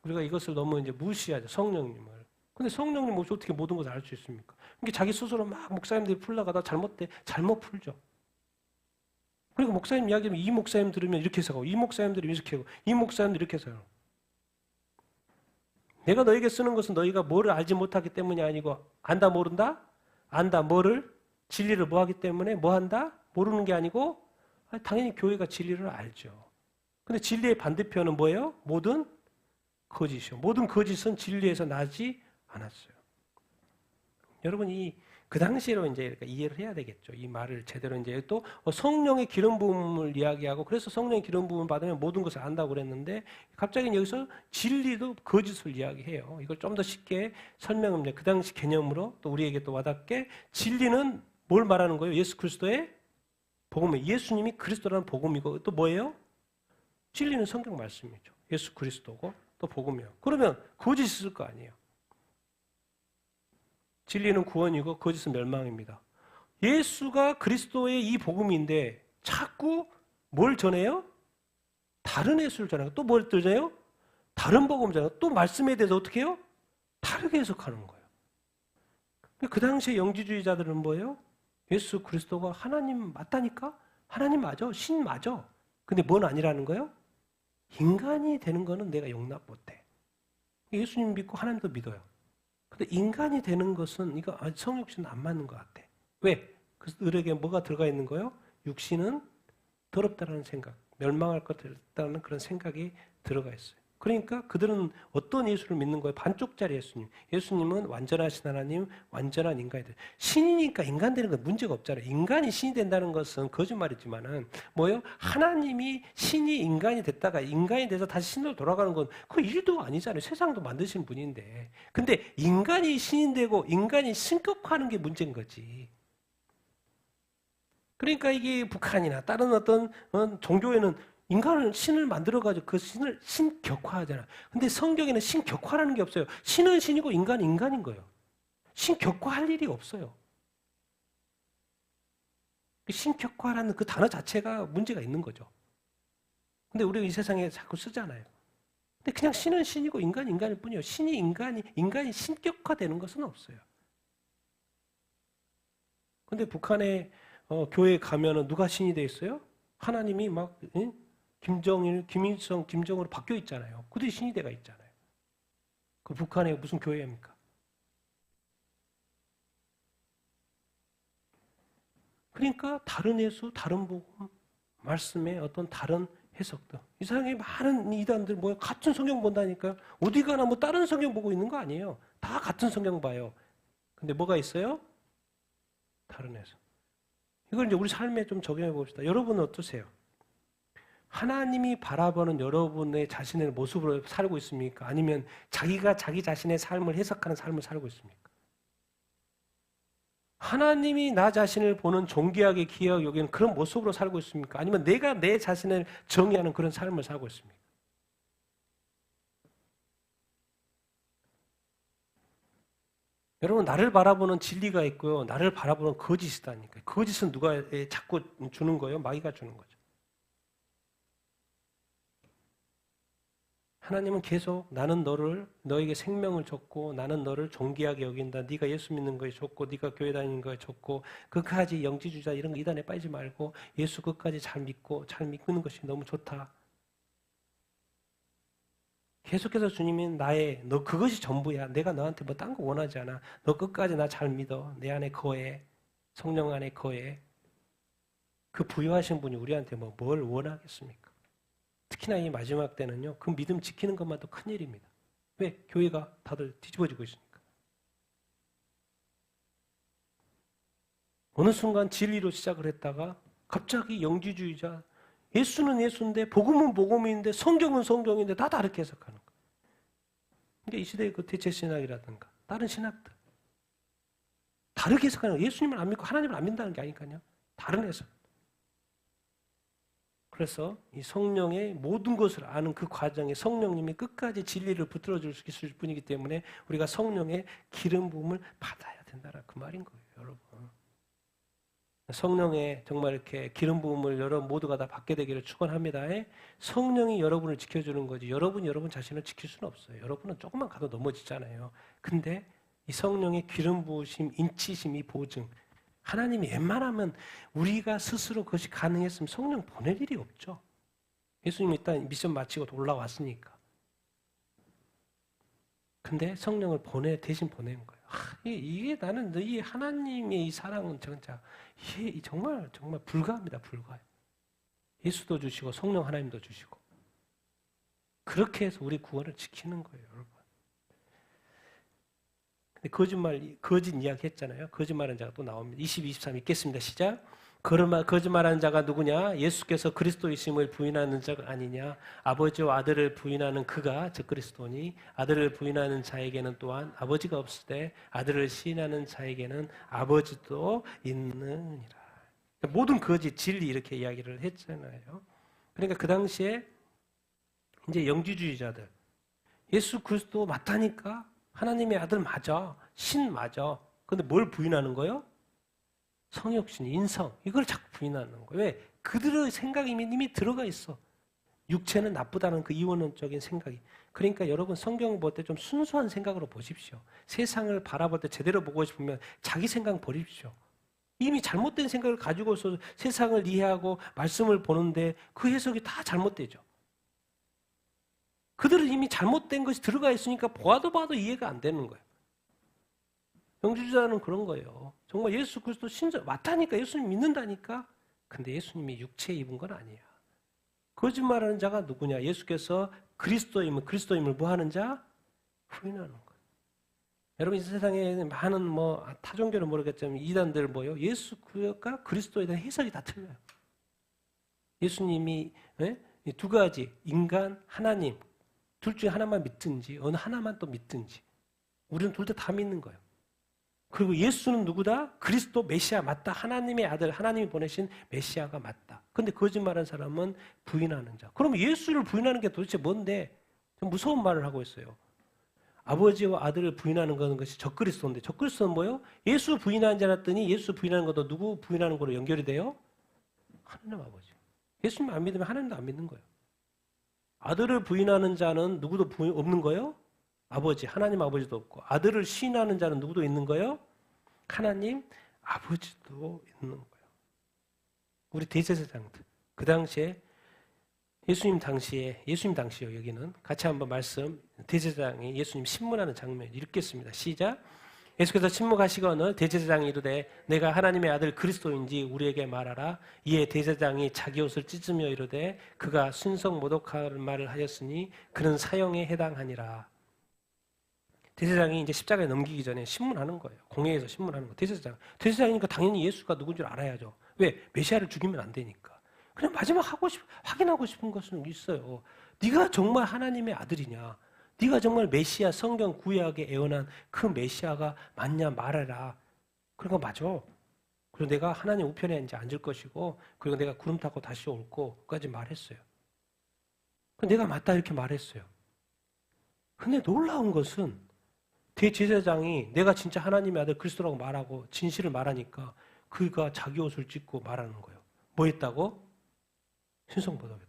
우리가 이것을 너무 이제 무시하죠. 성령님을. 근데 성령님 어떻게 모든 것을 알 수 있습니까? 이게 자기 스스로 막 목사님들이 풀러가다 잘못 풀죠. 그리고 목사님 이야기하면 이 목사님 들으면 이렇게 해서 가고 이 목사님들이 이렇게 하고 이 목사님들이 이렇게 해서 가고 내가 너에게 쓰는 것은 너희가 뭐를 알지 못하기 때문이 아니고 안다 모른다? 안다 뭐를? 진리를 뭐 하기 때문에 뭐 한다? 모르는 게 아니고 당연히 교회가 진리를 알죠. 근데 진리의 반대편은 뭐예요? 모든 거짓이요. 모든 거짓은 진리에서 나지 않았어요. 여러분 그 당시로 이제 이해를 해야 되겠죠. 이 말을 제대로 이제 또 성령의 기름 부음을 이야기하고 그래서 성령의 기름 부음을 받으면 모든 것을 안다고 그랬는데 갑자기 여기서 진리도 거짓을 이야기해요. 이걸 좀 더 쉽게 설명합니다. 그 당시 개념으로 또 우리에게 또 와닿게 진리는 뭘 말하는 거예요? 예수 그리스도의 복음이에요. 예수님이 그리스도라는 복음이고 또 뭐예요? 진리는 성경 말씀이죠. 예수 그리스도고 또 복음이에요. 그러면 거짓이 있을 거 아니에요. 진리는 구원이고 거짓은 멸망입니다. 예수가 그리스도의 이 복음인데 자꾸 뭘 전해요? 다른 예수를 전해요. 또 뭘 전해요? 다른 복음을 전해요. 또 말씀에 대해서 어떻게 해요? 다르게 해석하는 거예요. 그 당시에 영지주의자들은 뭐예요? 예수 그리스도가 하나님 맞다니까? 하나님 맞아. 신 맞아. 근데 뭔 아니라는 거예요? 인간이 되는 거는 내가 용납 못해. 예수님 믿고 하나님도 믿어요. 근데 인간이 되는 것은 이거 성육신은 안 맞는 것 같아. 왜? 그 을에게 뭐가 들어가 있는 거예요? 육신은 더럽다라는 생각, 멸망할 것 같다는 그런 생각이 들어가 있어요. 그러니까 그들은 어떤 예수를 믿는 거예요? 반쪽짜리 예수님. 예수님은 완전하신 하나님, 완전한 인간이 돼요. 신이니까 인간 되는 건 문제가 없잖아요. 인간이 신이 된다는 것은 거짓말이지만은 뭐예요? 하나님이 신이 인간이 됐다가 인간이 돼서 다시 신으로 돌아가는 건 그 일도 아니잖아요. 세상도 만드신 분인데. 근데 인간이 신이 되고 인간이 신격화하는 게 문제인 거지. 그러니까 이게 북한이나 다른 어떤 종교에는 인간을 신을 만들어가지고 그 신을 신격화하잖아. 근데 성경에는 신격화라는 게 없어요. 신은 신이고 인간은 인간인 거예요. 신격화할 일이 없어요. 신격화라는 그 단어 자체가 문제가 있는 거죠. 근데 우리가 이 세상에 자꾸 쓰잖아요. 근데 그냥 신은 신이고 인간은 인간일 뿐이에요. 신이 인간이 신격화되는 것은 없어요. 근데 북한의 교회에 가면은 누가 신이 돼 있어요? 하나님이 막 김정일, 김일성, 김정으로 바뀌어 있잖아요. 그들이 신이 돼가 있잖아요. 그 북한에 무슨 교회입니까? 그러니까 다른 예수, 다른 복음, 말씀의 어떤 다른 해석들. 이 세상에 많은 이단들 같은 성경 본다니까요. 어디 가나 다른 성경 보고 있는 거 아니에요. 다 같은 성경 봐요. 근데 뭐가 있어요? 다른 해석. 이걸 이제 우리 삶에 좀 적용해 봅시다. 여러분은 어떠세요? 하나님이 바라보는 여러분의 자신의 모습으로 살고 있습니까? 아니면 자기가 자기 자신의 삶을 해석하는 삶을 살고 있습니까? 하나님이 나 자신을 보는 존귀하게 귀하게 여기는 그런 모습으로 살고 있습니까? 아니면 내가 내 자신을 정의하는 그런 삶을 살고 있습니까? 여러분 나를 바라보는 진리가 있고요. 나를 바라보는 거짓이 있다니까요. 거짓은 누가 자꾸 주는 거예요? 마귀가 주는 거죠. 하나님은 계속 나는 너에게 생명을 줬고 나는 너를 존귀하게 여긴다. 네가 예수 믿는 거에 좋고 네가 교회 다니는 거에 좋고 끝까지 영지주의자 이런 거 이단에 빠지지 말고 예수 끝까지 잘 믿는 것이 너무 좋다. 계속해서 주님이 너 그것이 전부야. 내가 너한테 딴 거 원하지 않아. 너 끝까지 나 잘 믿어. 내 안에 거해. 성령 안에 거해. 그 부여하신 분이 우리한테 뭘 원하겠습니까? 특히나 이 마지막 때는요. 그 믿음 지키는 것만도 큰일입니다. 왜? 교회가 다들 뒤집어지고 있으니까. 어느 순간 진리로 시작을 했다가 갑자기 영지주의자, 예수는 예수인데 복음은 복음인데 성경은 성경인데 다 다르게 해석하는 거예요. 그러니까 이 시대의 그 대체 신학이라든가 다른 신학들 다르게 해석하는 거예요. 예수님을 안 믿고 하나님을 안 믿는다는 게 아니까요. 다른 해석. 그래서 이 성령의 모든 것을 아는 그 과정에 성령님이 끝까지 진리를 붙들어 줄 수 있을 뿐이기 때문에 우리가 성령의 기름 부음을 받아야 된다라 그 말인 거예요, 여러분. 성령의 정말 이렇게 기름 부음을 여러분 모두가 다 받게 되기를 축원합니다. 성령이 여러분을 지켜주는 거지 여러분이 여러분 자신을 지킬 수는 없어요. 여러분은 조금만 가도 넘어지잖아요. 근데 이 성령의 기름 부으심, 인치심, 이 보증 하나님이 웬만하면 우리가 스스로 그것이 가능했으면 성령 보낼 일이 없죠. 예수님이 일단 미션 마치고 올라왔으니까. 근데 성령을 대신 보낸 거예요. 이게 나는 이 하나님의 이 사랑은 진짜 이게 정말 불가합니다. 불가해요. 예수도 주시고 성령 하나님도 주시고 그렇게 해서 우리 구원을 지키는 거예요, 여러분. 근데 거짓 이야기 했잖아요. 거짓말하는 자가 또 나옵니다. 22, 23 읽겠습니다. 시작. 거짓말하는 자가 누구냐? 예수께서 그리스도이심을 부인하는 자가 아니냐? 아버지와 아들을 부인하는 그가 즉 그리스도니 아들을 부인하는 자에게는 또한 아버지가 없을 때 아들을 시인하는 자에게는 아버지도 있느니라. 모든 거짓, 진리 이렇게 이야기를 했잖아요. 그러니까 그 당시에 이제 영지주의자들 예수 그리스도 맞다니까 하나님의 아들 맞아. 신 맞아. 근데 뭘 부인하는 거예요? 성육신, 인성. 이걸 자꾸 부인하는 거예요. 왜? 그들의 생각이 이미 들어가 있어. 육체는 나쁘다는 그 이원론적인 생각이. 그러니까 여러분 성경 볼 때 좀 순수한 생각으로 보십시오. 세상을 바라볼 때 제대로 보고 싶으면 자기 생각 버립시오. 이미 잘못된 생각을 가지고서 세상을 이해하고 말씀을 보는데 그 해석이 다 잘못되죠. 그들은 이미 잘못된 것이 들어가 있으니까 봐도 이해가 안 되는 거예요. 영주주자는 그런 거예요. 정말 예수 그리스도 신자 맞다니까 예수님 믿는다니까. 근데 예수님이 육체 입은 건 아니야. 거짓말하는 자가 누구냐? 예수께서 그리스도임을 뭐 하는 자? 부인하는 거예요. 여러분 이 세상에 많은 타종교는 모르겠지만 이단들 뭐요? 예수가 그리스도에 대한 해석이 다 틀려요. 예수님이 두 가지 인간 하나님 둘 중에 하나만 믿든지 어느 하나만 또 믿든지 우리는 둘 다 믿는 거예요. 그리고 예수는 누구다? 그리스도 메시아 맞다. 하나님의 아들, 하나님이 보내신 메시아가 맞다. 근데 거짓말하는 사람은 부인하는 자. 그럼 예수를 부인하는 게 도대체 뭔데? 좀 무서운 말을 하고 있어요. 아버지와 아들을 부인하는 것이 적그리스도인데 적그리스도는 뭐예요? 예수 부인하는 자 했더니 예수 부인하는 것도 누구 부인하는 거로 연결이 돼요? 하나님 아버지. 예수님 안 믿으면 하나님도 안 믿는 거예요. 아들을 부인하는 자는 누구도 없는 거예요? 아버지, 하나님 아버지도 없고 아들을 시인하는 자는 누구도 있는 거예요? 하나님 아버지도 있는 거예요. 우리 대제사장들 그 당시에 예수님 당시요 여기는 같이 한번 말씀 대제사장이 예수님 신문하는 장면 읽겠습니다. 시작. 예수께서 침묵하시거늘 대제사장이 이르되 내가 하나님의 아들 그리스도인지 우리에게 말하라. 이에 대제사장이 자기 옷을 찢으며 이르되 그가 순성 모독할 말을 하였으니 그는 사형에 해당하니라. 대제사장이 이제 십자가에 넘기기 전에 신문하는 거예요. 공회에서 신문하는 거. 대제사장이니까 당연히 예수가 누군 줄 알아야죠. 왜? 메시아를 죽이면 안 되니까. 그냥 마지막 확인하고 싶은 것은 있어요. 네가 정말 하나님의 아들이냐? 네가 정말 메시아 성경 구약에 예언한 그 메시아가 맞냐 말해라. 그런 거 맞아. 그리고 내가 하나님 우편에 이제 앉을 것이고 그리고 내가 구름 타고 다시 올 거까지 말했어요. 내가 맞다 이렇게 말했어요. 근데 놀라운 것은 대제사장이 내가 진짜 하나님의 아들 그리스도라고 말하고 진실을 말하니까 그가 자기 옷을 찢고 말하는 거예요. 뭐 했다고? 신성모독했다.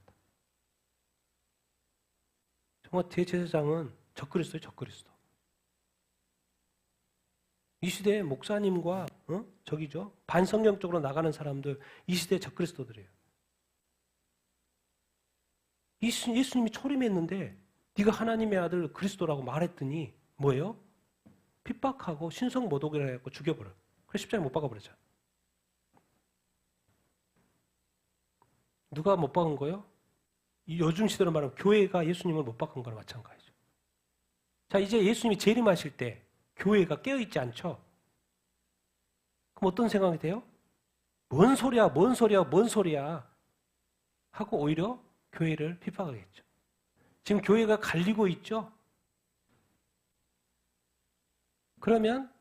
정말 대제사장은 적그리스도예요, 적그리스도. 이 시대의 목사님과 반성경적으로 나가는 사람들 이 시대의 적그리스도들이에요. 예수님이 초림했는데 네가 하나님의 아들 그리스도라고 말했더니 뭐예요? 핍박하고 신성모독이라고 해서 죽여버려. 그래서 십자가에 못 박아버렸잖아. 누가 못 박은 거예요? 요즘 시대로 말하면 교회가 예수님을 못 박은 거랑 마찬가지죠. 자, 이제 예수님이 재림하실 때 교회가 깨어있지 않죠? 그럼 어떤 생각이 돼요? 뭔 소리야, 뭔 소리야, 뭔 소리야 하고 오히려 교회를 핍박하겠죠. 지금 교회가 갈리고 있죠. 그러면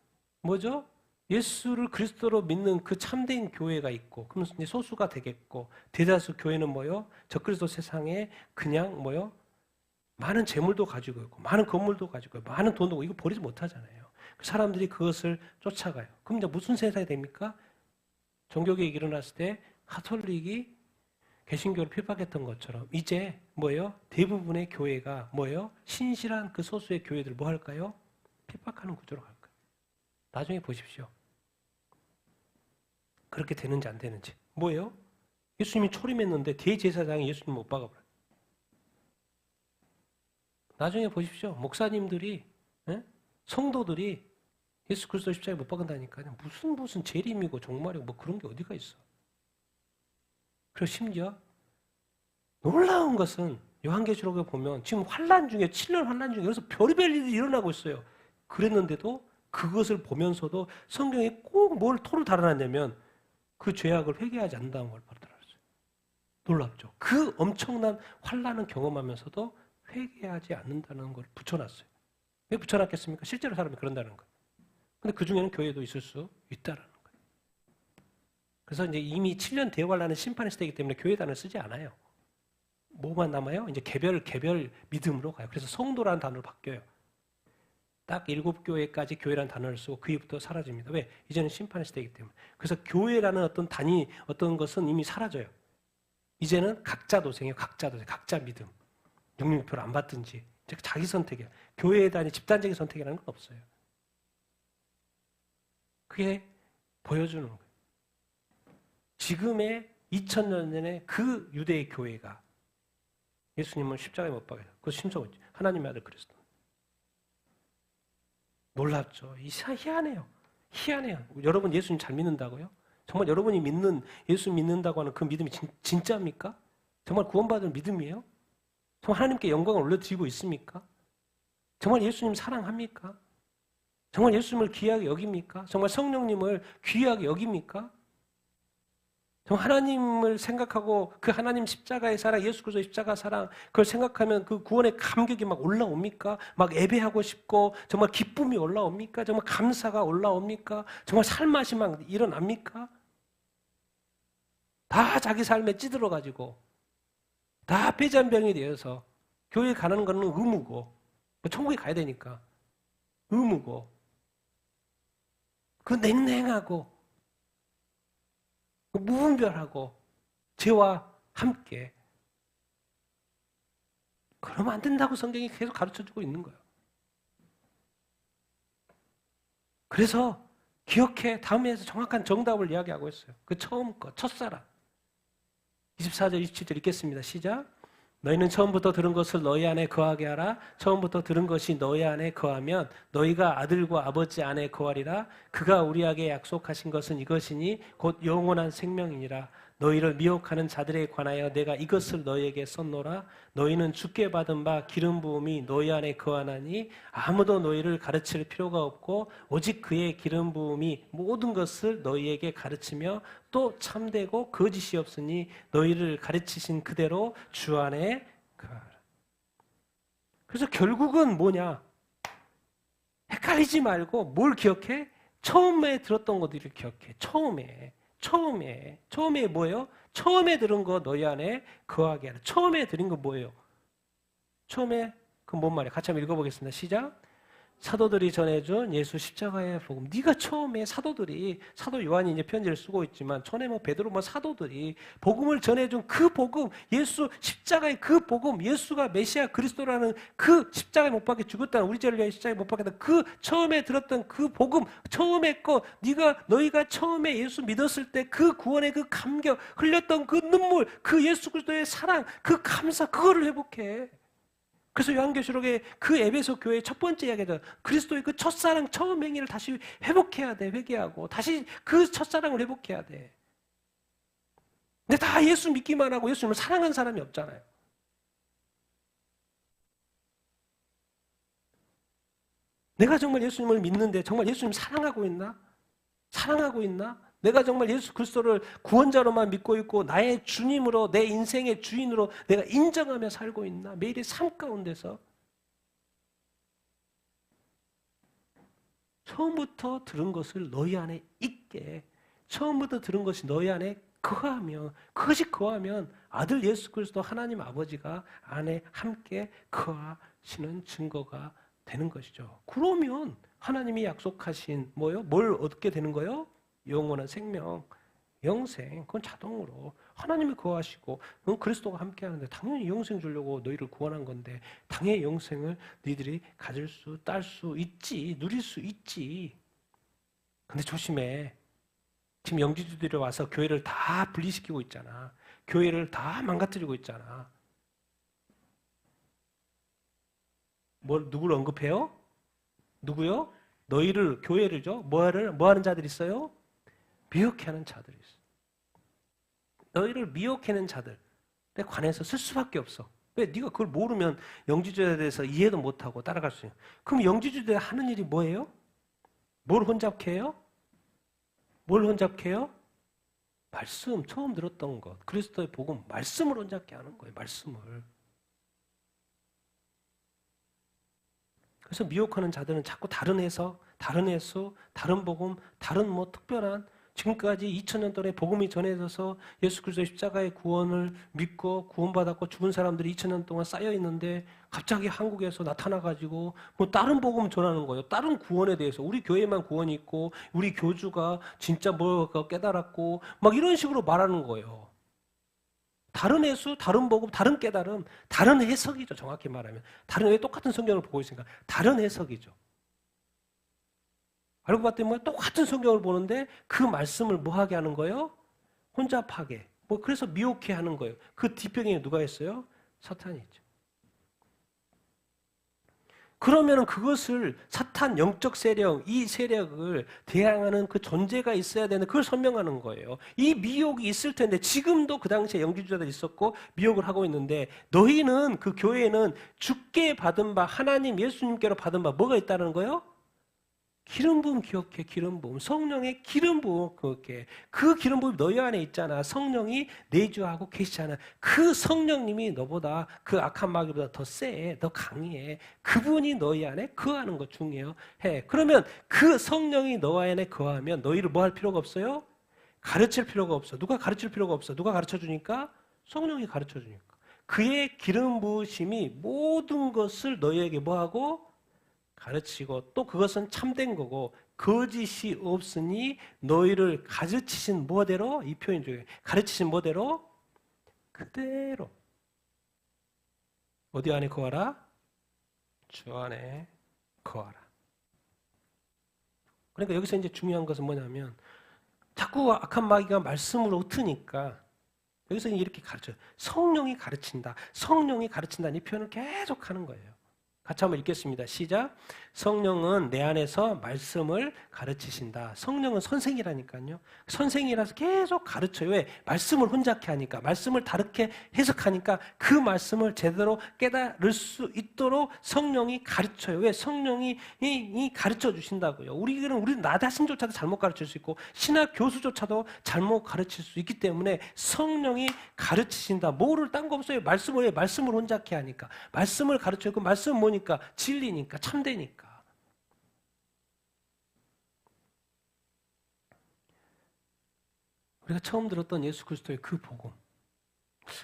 뭐죠? 예수를 그리스도로 믿는 그 참된 교회가 있고, 그럼 이제 소수가 되겠고, 대다수 교회는 뭐요? 적그리스도 세상에 그냥 뭐요? 많은 재물도 가지고 있고, 많은 건물도 가지고 있고, 많은 돈도 이거 버리지 못하잖아요. 사람들이 그것을 쫓아가요. 그럼 이제 무슨 세상이 됩니까? 종교개혁이 일어났을 때 가톨릭이 개신교를 핍박했던 것처럼 이제 뭐예요? 대부분의 교회가 뭐예요? 신실한 그 소수의 교회들 뭐 할까요? 핍박하는 구조로 갈 거예요. 나중에 보십시오. 그렇게 되는지 안 되는지. 뭐예요? 예수님이 초림했는데 대제사장이 예수님 못 박아버려요. 나중에 보십시오. 목사님들이, 성도들이 예수 그리스도 십자가에 못 박은다니까요. 무슨 재림이고 종말이고 뭐 그런 게 어디가 있어. 그리고 심지어 놀라운 것은 요한계시록에 보면 지금 환란 중에 7년 환란 중에 여기서 별의별 일이 일어나고 있어요. 그랬는데도 그것을 보면서도 성경에 꼭 뭘 토를 달아놨냐면 그 죄악을 회개하지 않는다는 걸 바로 달아놨어요. 놀랍죠. 그 엄청난 환란을 경험하면서도 회개하지 않는다는 걸 붙여놨어요. 왜 붙여놨겠습니까? 실제로 사람이 그런다는 거예요. 근데 그 중에는 교회도 있을 수 있다라는 거예요. 그래서 이제 이미 7년 대환란은 심판의 시대이기 때문에 교회 단어를 쓰지 않아요. 뭐만 남아요? 이제 개별 믿음으로 가요. 그래서 성도라는 단어로 바뀌어요. 딱 7교회까지 교회라는 단어를 쓰고 그 이후부터 사라집니다. 왜? 이제는 심판의 시대이기 때문에. 그래서 교회라는 어떤 단위, 어떤 것은 이미 사라져요. 이제는 각자 도생이에요. 각자 믿음. 666표를 안 받든지. 자기 선택이에요. 교회의 단위, 집단적인 선택이라는 건 없어요. 그게 보여주는 거예요. 지금의 2000년 전에 그 유대의 교회가 예수님을 십자가에 못 박아요. 그거 심성이죠. 하나님의 아들 그리스도. 놀랍죠. 희한해요. 희한해요. 여러분 예수님 잘 믿는다고요? 정말 여러분이 예수 믿는다고 하는 그 믿음이 진짜입니까? 정말 구원받은 믿음이에요? 정말 하나님께 영광을 올려드리고 있습니까? 정말 예수님 사랑합니까? 정말 예수님을 귀하게 여깁니까? 정말 성령님을 귀하게 여깁니까? 정말 하나님을 생각하고 그 하나님 십자가의 사랑, 예수 그리스도의 십자가 사랑, 그걸 생각하면 그 구원의 감격이 막 올라옵니까? 막 예배하고 싶고 정말 기쁨이 올라옵니까? 정말 감사가 올라옵니까? 정말 살맛이 막 일어납니까? 다 자기 삶에 찌들어가지고 다 폐잔병이 되어서 교회 가는 거는 의무고 천국에 가야 되니까 의무고 그 냉랭하고 무분별하고 죄와 함께 그러면 안 된다고 성경이 계속 가르쳐주고 있는 거예요. 그래서 기억해 다음에서 정확한 정답을 이야기하고 있어요. 그 처음 거 첫사랑 24절 27절 읽겠습니다. 시작. 너희는 처음부터 들은 것을 너희 안에 거하게 하라. 처음부터 들은 것이 너희 안에 거하면 너희가 아들과 아버지 안에 거하리라. 그가 우리에게 약속하신 것은 이것이니 곧 영원한 생명이니라. 너희를 미혹하는 자들에 관하여 내가 이것을 너희에게 썼노라. 너희는 주께 받은 바 기름 부음이 너희 안에 거하나니 아무도 너희를 가르칠 필요가 없고 오직 그의 기름 부음이 모든 것을 너희에게 가르치며 또 참되고 거짓이 없으니 너희를 가르치신 그대로 주 안에 거하라. 그래서 결국은 뭐냐? 헷갈리지 말고 뭘 기억해? 처음에 들었던 것들을 기억해. 처음에 뭐예요? 처음에 들은 거 너희 안에 거하게 하라. 처음에 들은 거 뭐예요? 처음에 그 뭔 말이야? 같이 한번 읽어보겠습니다. 시작. 사도들이 전해준 예수 십자가의 복음. 네가 처음에 사도 요한이 이제 편지를 쓰고 있지만 전에 베드로 사도들이 복음을 전해준 그 복음, 예수 십자가의 그 복음, 예수가 메시아 그리스도라는 그 십자가에 못 박혀 죽었다는 우리 죄를 위해 십자가에 못 박혔다. 그 처음에 들었던 그 복음, 처음에 거 너희가 처음에 예수 믿었을 때 그 구원의 그 감격, 흘렸던 그 눈물, 그 예수 그리스도의 사랑, 그 감사, 그거를 회복해. 그래서 요한계시록의 그 에베소 교회의 첫 번째 이야기다. 그리스도의 그 첫사랑, 처음 행위를 다시 회복해야 돼. 회개하고 다시 그 첫사랑을 회복해야 돼. 근데 다 예수 믿기만 하고 예수님을 사랑한 사람이 없잖아요. 내가 정말 예수님을 믿는데 정말 예수님 사랑하고 있나? 사랑하고 있나? 내가 정말 예수 그리스도를 구원자로만 믿고 있고 나의 주님으로 내 인생의 주인으로 내가 인정하며 살고 있나? 매일의 삶 가운데서 처음부터 들은 것을 너희 안에 있게, 처음부터 들은 것이 너희 안에 거하며, 그것이 거하면 아들 예수 그리스도 하나님 아버지가 안에 함께 거하시는 증거가 되는 것이죠. 그러면 하나님이 약속하신 뭐요? 뭘 얻게 되는 거요? 영원한 생명, 영생. 그건 자동으로 하나님이 거하시고 그리스도가 함께 하는데 당연히 영생 주려고 너희를 구원한 건데 당연히 영생을 너희들이 가질 수, 딸 수 있지, 누릴 수 있지. 근데 조심해. 지금 영지주들이 와서 교회를 다 분리시키고 있잖아. 교회를 다 망가뜨리고 있잖아. 누구를 언급해요? 누구요? 너희를, 교회를죠? 뭐 하는 자들이 있어요? 미혹해하는 자들이 있어. 너희를 미혹해내는 자들에 관해서 쓸 수밖에 없어. 왜? 네가 그걸 모르면 영지주의에 대해서 이해도 못하고 따라갈 수 있는. 그럼 영지주의가 하는 일이 뭐예요? 뭘 혼잡케 해요? 뭘 혼잡케 해요? 말씀, 처음 들었던 것. 그리스도의 복음, 말씀을 혼잡게 하는 거예요. 말씀을. 그래서 미혹하는 자들은 자꾸 다른 해석, 다른 해수, 다른 복음, 다른 뭐 특별한 지금까지 2000년 동안에 복음이 전해져서 예수 그리스도의 십자가의 구원을 믿고 구원받았고 죽은 사람들이 2000년 동안 쌓여 있는데 갑자기 한국에서 나타나가지고 뭐 다른 복음 전하는 거예요. 다른 구원에 대해서 우리 교회만 구원이 있고 우리 교주가 진짜 뭐 깨달았고 막 이런 식으로 말하는 거예요. 다른 해수, 다른 복음, 다른 깨달음, 다른 해석이죠. 정확히 말하면 다른 왜 똑같은 성경을 보고 있으니까 다른 해석이죠. 알고 봤더니 뭐 똑같은 성경을 보는데 그 말씀을 뭐 하게 하는 거예요? 혼잡하게. 뭐 그래서 미혹해 하는 거예요. 그 뒷배경에 누가 있어요? 사탄이 있죠. 그러면은 그것을 사탄 영적 세력, 이 세력을 대항하는 그 존재가 있어야 되는데 그걸 설명하는 거예요. 이 미혹이 있을 텐데 지금도 그 당시에 영지주자들이 있었고 미혹을 하고 있는데 너희는 그 교회에는 주께 받은 바 하나님 예수님께로 받은 바 뭐가 있다는 거예요? 기름 부음 기억해. 기름 부음. 성령의 기름 부음 기억해. 그 기름 부음이 너희 안에 있잖아. 성령이 내주하고 계시잖아. 그 성령님이 너보다 그 악한 마귀보다 더 세, 더 강해. 그분이 너희 안에 거하는 것 중요해요. 그러면 그 성령이 너희 안에 거하면 너희를 뭐 할 필요가 없어요? 가르칠 필요가 없어. 누가 가르칠 필요가 없어. 누가 가르쳐 주니까? 성령이 가르쳐 주니까. 그의 기름 부으심이 모든 것을 너희에게 뭐하고? 가르치고 또 그것은 참된 거고 거짓이 없으니 너희를 가르치신 뭐대로 이 표현 중에 가르치신 뭐대로 그대로 어디 안에 거하라? 주 안에 거하라. 그러니까 여기서 이제 중요한 것은 뭐냐면 자꾸 악한 마귀가 말씀으로 흩으니까 여기서 이렇게 가르쳐요. 성령이 가르친다. 성령이 가르친다는 이 표현을 계속 하는 거예요. 같이 한번 읽겠습니다. 시작. 성령은 내 안에서 말씀을 가르치신다. 성령은 선생이라니까요. 선생이라서 계속 가르쳐요. 왜? 말씀을 혼잡게 하니까. 말씀을 다르게 해석하니까 그 말씀을 제대로 깨달을 수 있도록 성령이 가르쳐요. 왜? 성령이 가르쳐 주신다고요. 우리는 나 자신조차도 잘못 가르칠 수 있고 신학 교수조차도 잘못 가르칠 수 있기 때문에 성령이 가르치신다. 뭐를 딴 거 없어요. 말씀을 혼잡게 하니까. 말씀을 가르쳐요. 그 말씀은 뭐니까? 진리니까, 참되니까. 우리가 처음 들었던 예수 그리스도의 그 복음.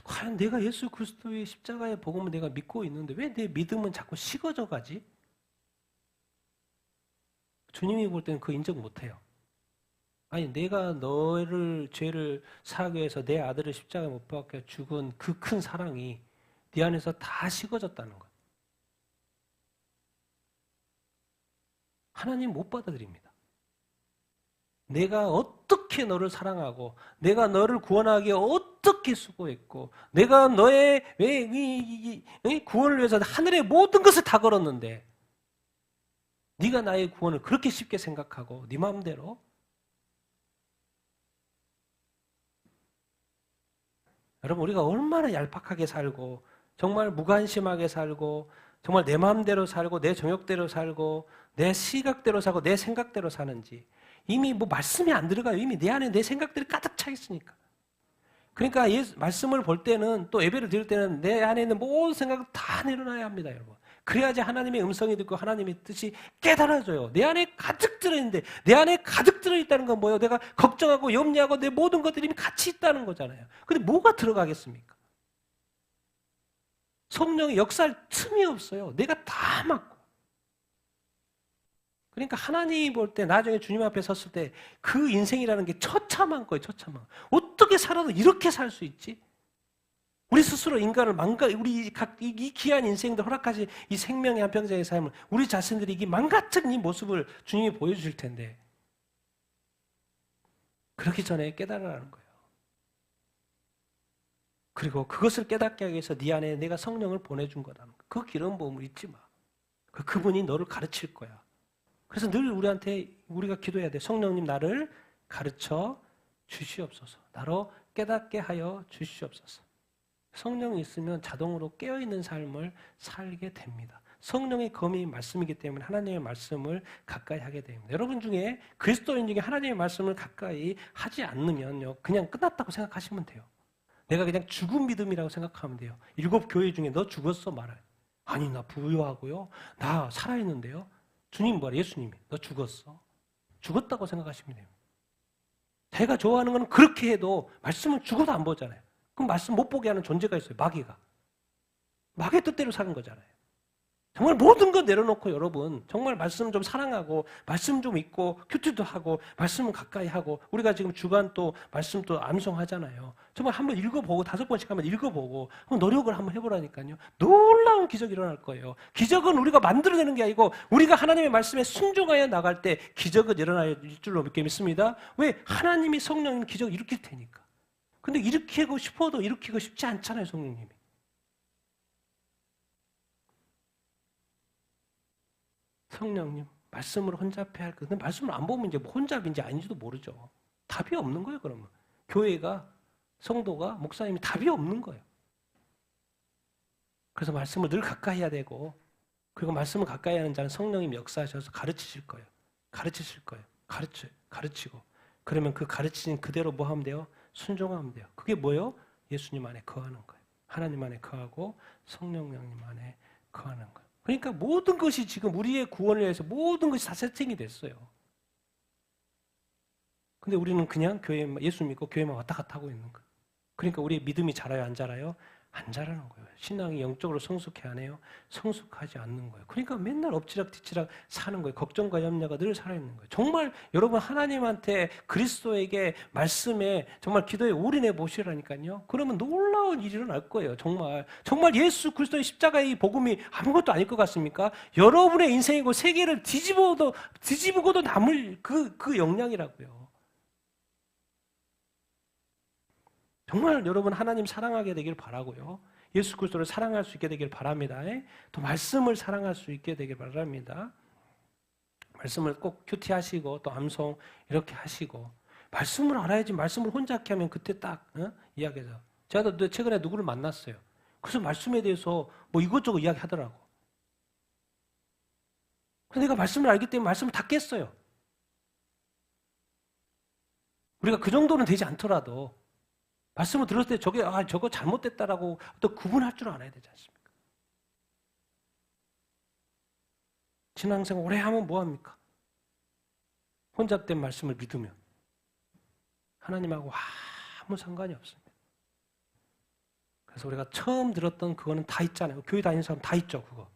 과연 내가 예수 그리스도의 십자가의 복음을 내가 믿고 있는데 왜 내 믿음은 자꾸 식어져 가지? 주님이 볼 때는 그거 인정 못해요. 아니 내가 너를 죄를 사하기 위해서 내 아들을 십자가에 못 박혀 죽은 그 큰 사랑이 네 안에서 다 식어졌다는 것. 하나님 못 받아들입니다. 내가 어떻게 너를 사랑하고 내가 너를 구원하기 위해 어떻게 수고했고 내가 너의 구원을 위해서 하늘의 모든 것을 다 걸었는데 네가 나의 구원을 그렇게 쉽게 생각하고 네 마음대로 여러분 우리가 얼마나 얄팍하게 살고 정말 무관심하게 살고 정말 내 마음대로 살고 내 정욕대로 살고 내 시각대로 살고 내 생각대로 사는지 이미 뭐 말씀이 안 들어가요. 이미 내 안에 내 생각들이 가득 차 있으니까. 그러니까 말씀을 볼 때는 또 예배를 드릴 때는 내 안에 있는 모든 생각을 다 내려놔야 합니다, 여러분. 그래야지 하나님의 음성이 듣고 하나님의 뜻이 깨달아져요. 내 안에 가득 들어있는데 내 안에 가득 들어있다는 건 뭐예요? 내가 걱정하고 염려하고 내 모든 것들이 이미 같이 있다는 거잖아요. 근데 뭐가 들어가겠습니까? 성령의 역사할 틈이 없어요. 내가 다 맡고. 그러니까 하나님이 볼 때 나중에 주님 앞에 섰을 때 그 인생이라는 게 처참한 거예요. 처참한. 어떻게 살아도 이렇게 살 수 있지? 우리 스스로 인간을 우리 이 귀한 인생들 허락하신 이 생명의 한평생의 삶을 우리 자신들이 이게 망가진 이 모습을 주님이 보여주실 텐데 그렇기 전에 깨달으라는 거예요. 그리고 그것을 깨닫게 하기 위해서 네 안에 내가 성령을 보내준 거라는 거예요. 그 기름 부음을 잊지 마. 그분이 너를 가르칠 거야. 그래서 늘 우리가 기도해야 돼. 성령님 나를 가르쳐 주시옵소서. 나로 깨닫게 하여 주시옵소서. 성령이 있으면 자동으로 깨어있는 삶을 살게 됩니다. 성령의 검이 말씀이기 때문에 하나님의 말씀을 가까이 하게 됩니다. 여러분 중에 그리스도인 중에 하나님의 말씀을 가까이 하지 않으면요, 그냥 끝났다고 생각하시면 돼요. 내가 그냥 죽은 믿음이라고 생각하면 돼요. 7 교회 중에 너 죽었어 말아요. 아니 나 부유하고요. 나 살아있는데요. 주님 뭐라 예수님이 너 죽었어. 죽었다고 생각하시면 돼요. 제가 좋아하는 건 그렇게 해도 말씀은 죽어도 안 보잖아요. 그럼 말씀 못 보게 하는 존재가 있어요. 마귀가. 마귀의 뜻대로 사는 거잖아요. 정말 모든 거 내려놓고 여러분 정말 말씀 좀 사랑하고 말씀 좀 읽고 큐티도 하고 말씀은 가까이 하고 우리가 지금 주간 또 말씀 또 암송하잖아요. 정말 한번 읽어보고 5번씩 한번 읽어보고 노력을 한번 해보라니까요. 놀라운 기적이 일어날 거예요. 기적은 우리가 만들어내는 게 아니고 우리가 하나님의 말씀에 순종하여 나갈 때 기적은 일어날 줄로 믿습니다. 왜? 하나님이 성령님 기적을 일으킬 테니까. 근데 일으키고 싶어도 일으키고 싶지 않잖아요, 성령님이. 성령님, 말씀으로 혼잡해야 할 거. 근데 말씀을 안 보면 이제 혼잡인지 아닌지도 모르죠. 답이 없는 거예요, 그러면. 교회가, 성도가, 목사님이 답이 없는 거예요. 그래서 말씀을 늘 가까이 해야 되고, 그리고 말씀을 가까이 하는 자는 성령님이 역사하셔서 가르치실 거예요. 가르치실 거예요. 가르치고. 그러면 그 가르치신 그대로 뭐 하면 돼요? 순종하면 돼요. 그게 뭐예요? 예수님 안에 거하는 거예요. 하나님 안에 거하고 성령님 안에 거하는 거예요. 그러니까 모든 것이 지금 우리의 구원을 위해서 모든 것이 다 세팅이 됐어요. 근데 우리는 그냥 예수 믿고 교회만 왔다 갔다 하고 있는 거예요. 그러니까 우리의 믿음이 자라요, 안 자라요? 안 자라는 거예요. 신앙이 영적으로 성숙해 안 해요? 성숙하지 않는 거예요. 그러니까 맨날 엎치락뒤치락 사는 거예요. 걱정과 염려가 늘 살아있는 거예요. 정말 여러분 하나님한테 그리스도에게 말씀에 정말 기도에 올인해 보시라니까요. 그러면 놀라운 일이 일어날 거예요. 정말 예수 그리스도의 십자가의 복음이 아무것도 아닐 것 같습니까? 여러분의 인생이고 세계를 뒤집고도 남을 그 영향이라고요. 정말 여러분 하나님 사랑하게 되길 바라고요. 예수 그리스도를 사랑할 수 있게 되길 바랍니다. 또 말씀을 사랑할 수 있게 되길 바랍니다. 말씀을 꼭 큐티하시고 또 암송 이렇게 하시고 말씀을 알아야지 말씀을 혼자 하게 하면 그때 딱 이야기해서 제가 최근에 누구를 만났어요. 그래서 말씀에 대해서 뭐 이것저것 이야기하더라고. 그래서 내가 말씀을 알기 때문에 말씀을 다 깼어요. 우리가 그 정도는 되지 않더라도 말씀을 들었을 때 저거 잘못됐다라고 또 구분할 줄 알아야 되지 않습니까? 신앙생활 오래 하면 뭐합니까? 혼잡된 말씀을 믿으면 하나님하고 아무 상관이 없습니다. 그래서 우리가 처음 들었던 그거는 다 있잖아요. 교회 다니는 사람 다 있죠, 그거.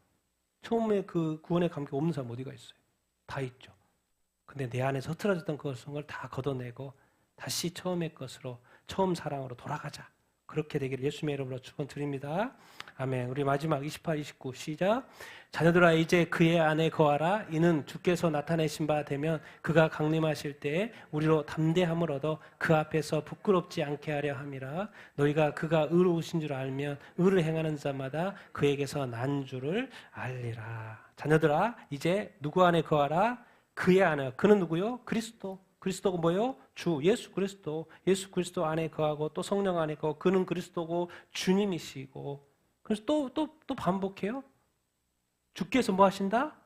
처음에 그 구원의 감격 없는 사람 어디가 있어요? 다 있죠. 근데 내 안에서 흐트러졌던 그것을 다 걷어내고 다시 처음의 것으로 처음 사랑으로 돌아가자. 그렇게 되기를 예수님의 이름으로 축원드립니다. 아멘. 우리 마지막 28, 29 시작. 자녀들아 이제 그의 안에 거하라. 이는 주께서 나타내신 바 되면 그가 강림하실 때에 우리로 담대함을 얻어 그 앞에서 부끄럽지 않게 하려 함이라. 너희가 그가 의로우신 줄 알면 의를 행하는 자마다 그에게서 난 줄을 알리라. 자녀들아 이제 누구 안에 거하라? 그의 안에. 그는 누구요? 그리스도. 그리스도가 뭐예요? 주 예수 그리스도 안에 거하고 또 성령 안에 거하고 그는 그리스도고 주님이시고. 그래서 또 반복해요. 주께서 뭐 하신다?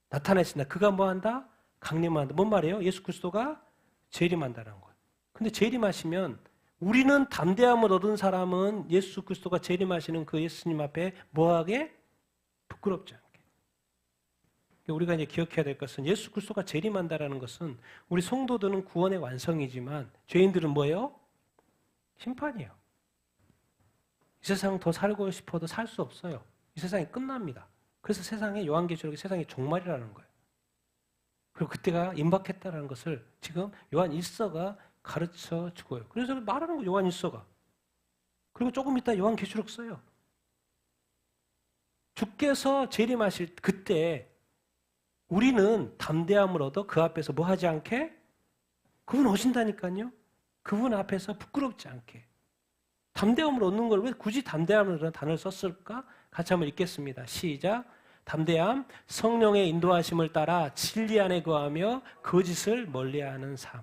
나타내신다. 그가 뭐 한다? 강림한다. 뭔 말이에요? 예수 그리스도가 재림한다는 거예요. 근데 재림하시면 우리는 담대함을 얻은 사람은 예수 그리스도가 재림하시는 그 예수님 앞에 뭐하게? 부끄럽지 않게. 우리가 이제 기억해야 될 것은 예수 그리스도가 재림한다라는 것은 우리 성도들은 구원의 완성이지만 죄인들은 뭐예요? 심판이에요. 이 세상 더 살고 싶어도 살 수 없어요. 이 세상이 끝납니다. 그래서 세상에 요한계시록이 세상의 종말이라는 거예요. 그리고 그때가 임박했다는 것을 지금 요한 1서가 가르쳐 주고요. 그래서 말하는 거 요한 1서가. 그리고 조금 이따 요한 계시록 써요. 주께서 재림하실 그때 우리는 담대함을 얻어 그 앞에서 뭐 하지 않게? 그분 오신다니까요. 그분 앞에서 부끄럽지 않게. 담대함을 얻는 걸 왜 굳이 담대함이라는 단어를 썼을까? 같이 한번 읽겠습니다. 시작. 담대함, 성령의 인도하심을 따라 진리 안에 거하며 거짓을 멀리하는 삶.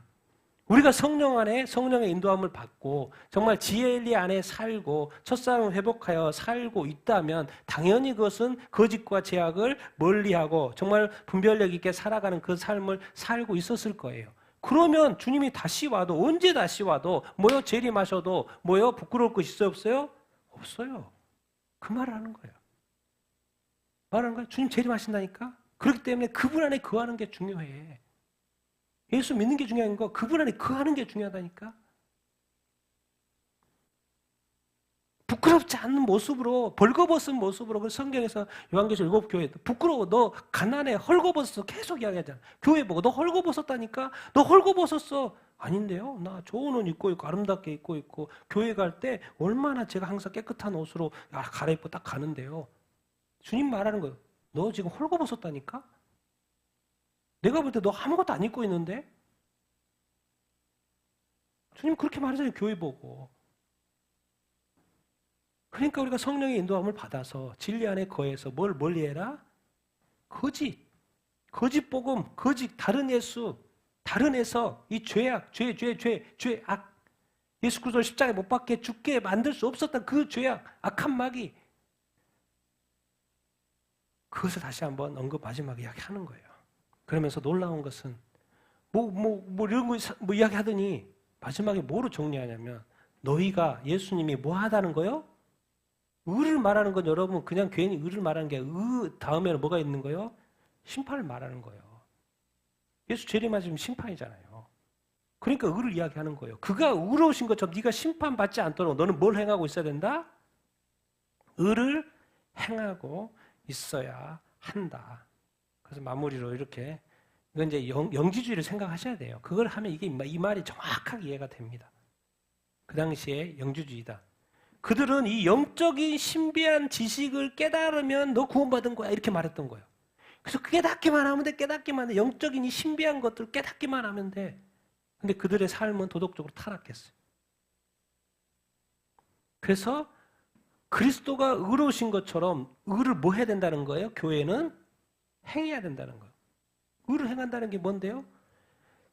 우리가 성령 안에 성령의 인도함을 받고 정말 지혜리 안에 살고 첫사랑을 회복하여 살고 있다면 당연히 그것은 거짓과 죄악을 멀리하고 정말 분별력 있게 살아가는 그 삶을 살고 있었을 거예요. 그러면 주님이 다시 와도 언제 다시 와도 뭐요? 재림하셔도 뭐요? 부끄러울 것이 있어요? 없어요? 없어요. 그 말을 하는 거예요. 말하는 거예요. 주님 재림하신다니까? 그렇기 때문에 그분 안에 거하는 게 중요해. 예수 믿는 게 중요한 거 그분 안에 거하는 게 중요하다니까. 부끄럽지 않는 모습으로 벌거벗은 모습으로 그 성경에서 요한계시록 7교회 부끄러워 너 가난해 헐거벗었어 계속 이야기하잖아. 교회 보고 너 헐거벗었다니까. 너 헐거벗었어. 아닌데요. 나 좋은 옷 입고 있고 아름답게 입고 있고 교회 갈 때 얼마나 제가 항상 깨끗한 옷으로 갈아입고 딱 가는데요. 주님 말하는 거예요. 너 지금 헐거벗었다니까. 내가 볼 때 너 아무것도 안 입고 있는데? 주님 그렇게 말하잖아요. 교회 보고. 그러니까 우리가 성령의 인도함을 받아서 진리 안에 거해서 뭘 멀리해라? 거짓 복음, 거짓 다른 예수, 다른 해석, 이 죄악, 죄악. 예수 그리스도를 십자가에 못 박게 죽게 만들 수 없었던 그 죄악, 악한 마귀. 그것을 다시 한번 마지막에 이야기하는 거예요. 그러면서 놀라운 것은 이런 거 이야기하더니 마지막에 뭐로 정리하냐면 너희가 예수님이 뭐 하다는 거요? 의를 말하는 건 여러분 그냥 괜히 의를 말하는 게 다음에는 뭐가 있는 거요? 심판을 말하는 거예요. 예수 재림하시면 심판이잖아요. 그러니까 의를 이야기하는 거예요. 그가 의로우신 것처럼 네가 심판받지 않도록 너는 뭘 행하고 있어야 된다? 의를 행하고 있어야 한다. 그래서 마무리로 이렇게 이건 이제 영지주의를 생각하셔야 돼요. 그걸 하면 이게 이 말이 정확하게 이해가 됩니다. 그 당시에 영지주의다. 그들은 이 영적인 신비한 지식을 깨달으면 너 구원받은 거야 이렇게 말했던 거예요. 그래서 깨닫기만 하면 돼. 깨닫기만 해. 영적인 이 신비한 것들을 깨닫기만 하면 돼. 근데 그들의 삶은 도덕적으로 타락했어요. 그래서 그리스도가 의로우신 것처럼 의를 뭐 해야 된다는 거예요? 교회는 행해야 된다는 거예요. 의를 행한다는 게 뭔데요?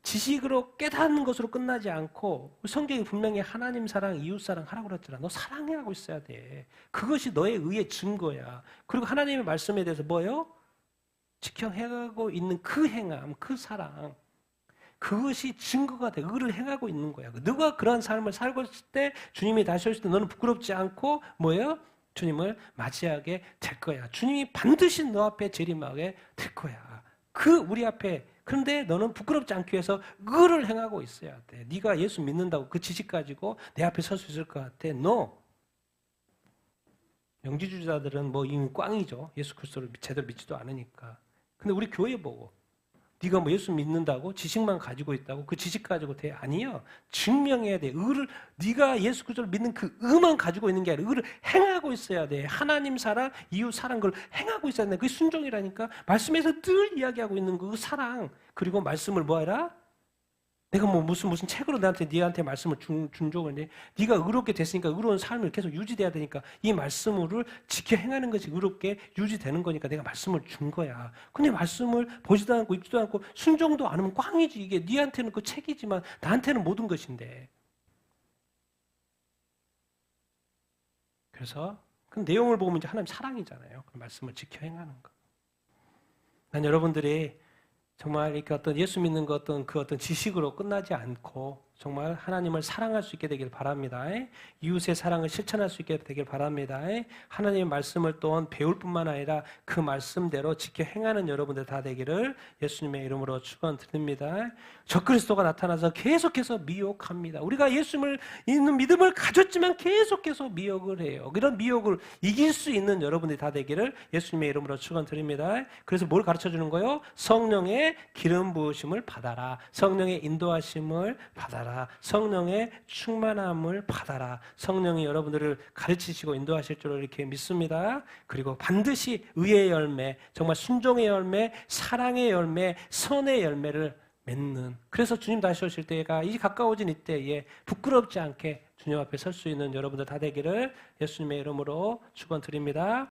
지식으로 깨닫는 것으로 끝나지 않고 성경이 분명히 하나님 사랑, 이웃 사랑 하라고 그랬잖아. 너 사랑하고 있어야 돼. 그것이 너의 의의 증거야. 그리고 하나님의 말씀에 대해서 뭐예요? 지켜 행하고 있는 그 행함, 그 사랑. 그것이 증거가 돼. 의를 행하고 있는 거야. 너가 그런 삶을 살고 있을 때 주님이 다시 오실 때 너는 부끄럽지 않고 뭐예요? 주님을 맞이하게 될 거야. 주님이 반드시 너 앞에 재림하게 될 거야. 우리 앞에. 그런데 너는 부끄럽지 않기 위해서 의를 행하고 있어야 돼. 네가 예수 믿는다고 그 지식 가지고 내 앞에 설 수 있을 것 같아. No. 영지주의자들은 이미 꽝이죠. 예수 그리스도를 제대로 믿지도 않으니까. 근데 우리 교회 보고 네가 예수 믿는다고 지식만 가지고 있다고 그 지식 가지고 돼? 아니요. 증명해야 돼. 의를 네가 예수 그리스도를 믿는 그 의만 가지고 있는 게 아니라 의를 행하고 있어야 돼. 하나님 사랑, 이웃 사랑 그걸 행하고 있어야 돼. 그게 순종이라니까. 말씀에서 늘 이야기하고 있는 그 사랑 그리고 말씀을 뭐해라? 내가 무슨 책으로 네한테 말씀을 준 적을 했는데 네가 의롭게 됐으니까 의로운 삶을 계속 유지돼야 되니까 이 말씀을 지켜 행하는 것이 의롭게 유지되는 거니까 내가 말씀을 준 거야. 근데 말씀을 보지도 않고 읽지도 않고 순종도 안 하면 꽝이지. 이게 네한테는 그 책이지만 나한테는 모든 것인데. 그래서 그 내용을 보면 이제 하나님 사랑이잖아요. 그 말씀을 지켜 행하는 거. 난 여러분들이 정말 이렇게 어떤 예수 믿는 것 어떤 그 어떤 지식으로 끝나지 않고 정말 하나님을 사랑할 수 있게 되길 바랍니다. 이웃의 사랑을 실천할 수 있게 되길 바랍니다. 하나님의 말씀을 또한 배울 뿐만 아니라 그 말씀대로 지켜 행하는 여러분들 다 되기를 예수님의 이름으로 축원드립니다. 적그리스도가 나타나서 계속해서 미혹합니다. 우리가 예수님을 있는 믿음을 가졌지만 계속해서 미혹을 해요. 이런 미혹을 이길 수 있는 여러분들이 다 되기를 예수님의 이름으로 축원드립니다. 그래서 뭘 가르쳐 주는 거예요? 성령의 기름 부으심을 받아라. 성령의 인도하심을 받아라. 성령의 충만함을 받아라. 성령이 여러분들을 가르치시고 인도하실 줄 이렇게 믿습니다. 그리고 반드시 의의 열매, 정말 순종의 열매, 사랑의 열매, 선의 열매를 맺는. 그래서 주님 다시 오실 때가 이 가까워진 이때에 부끄럽지 않게 주님 앞에 설 수 있는 여러분들 다 되기를 예수님의 이름으로 축원드립니다.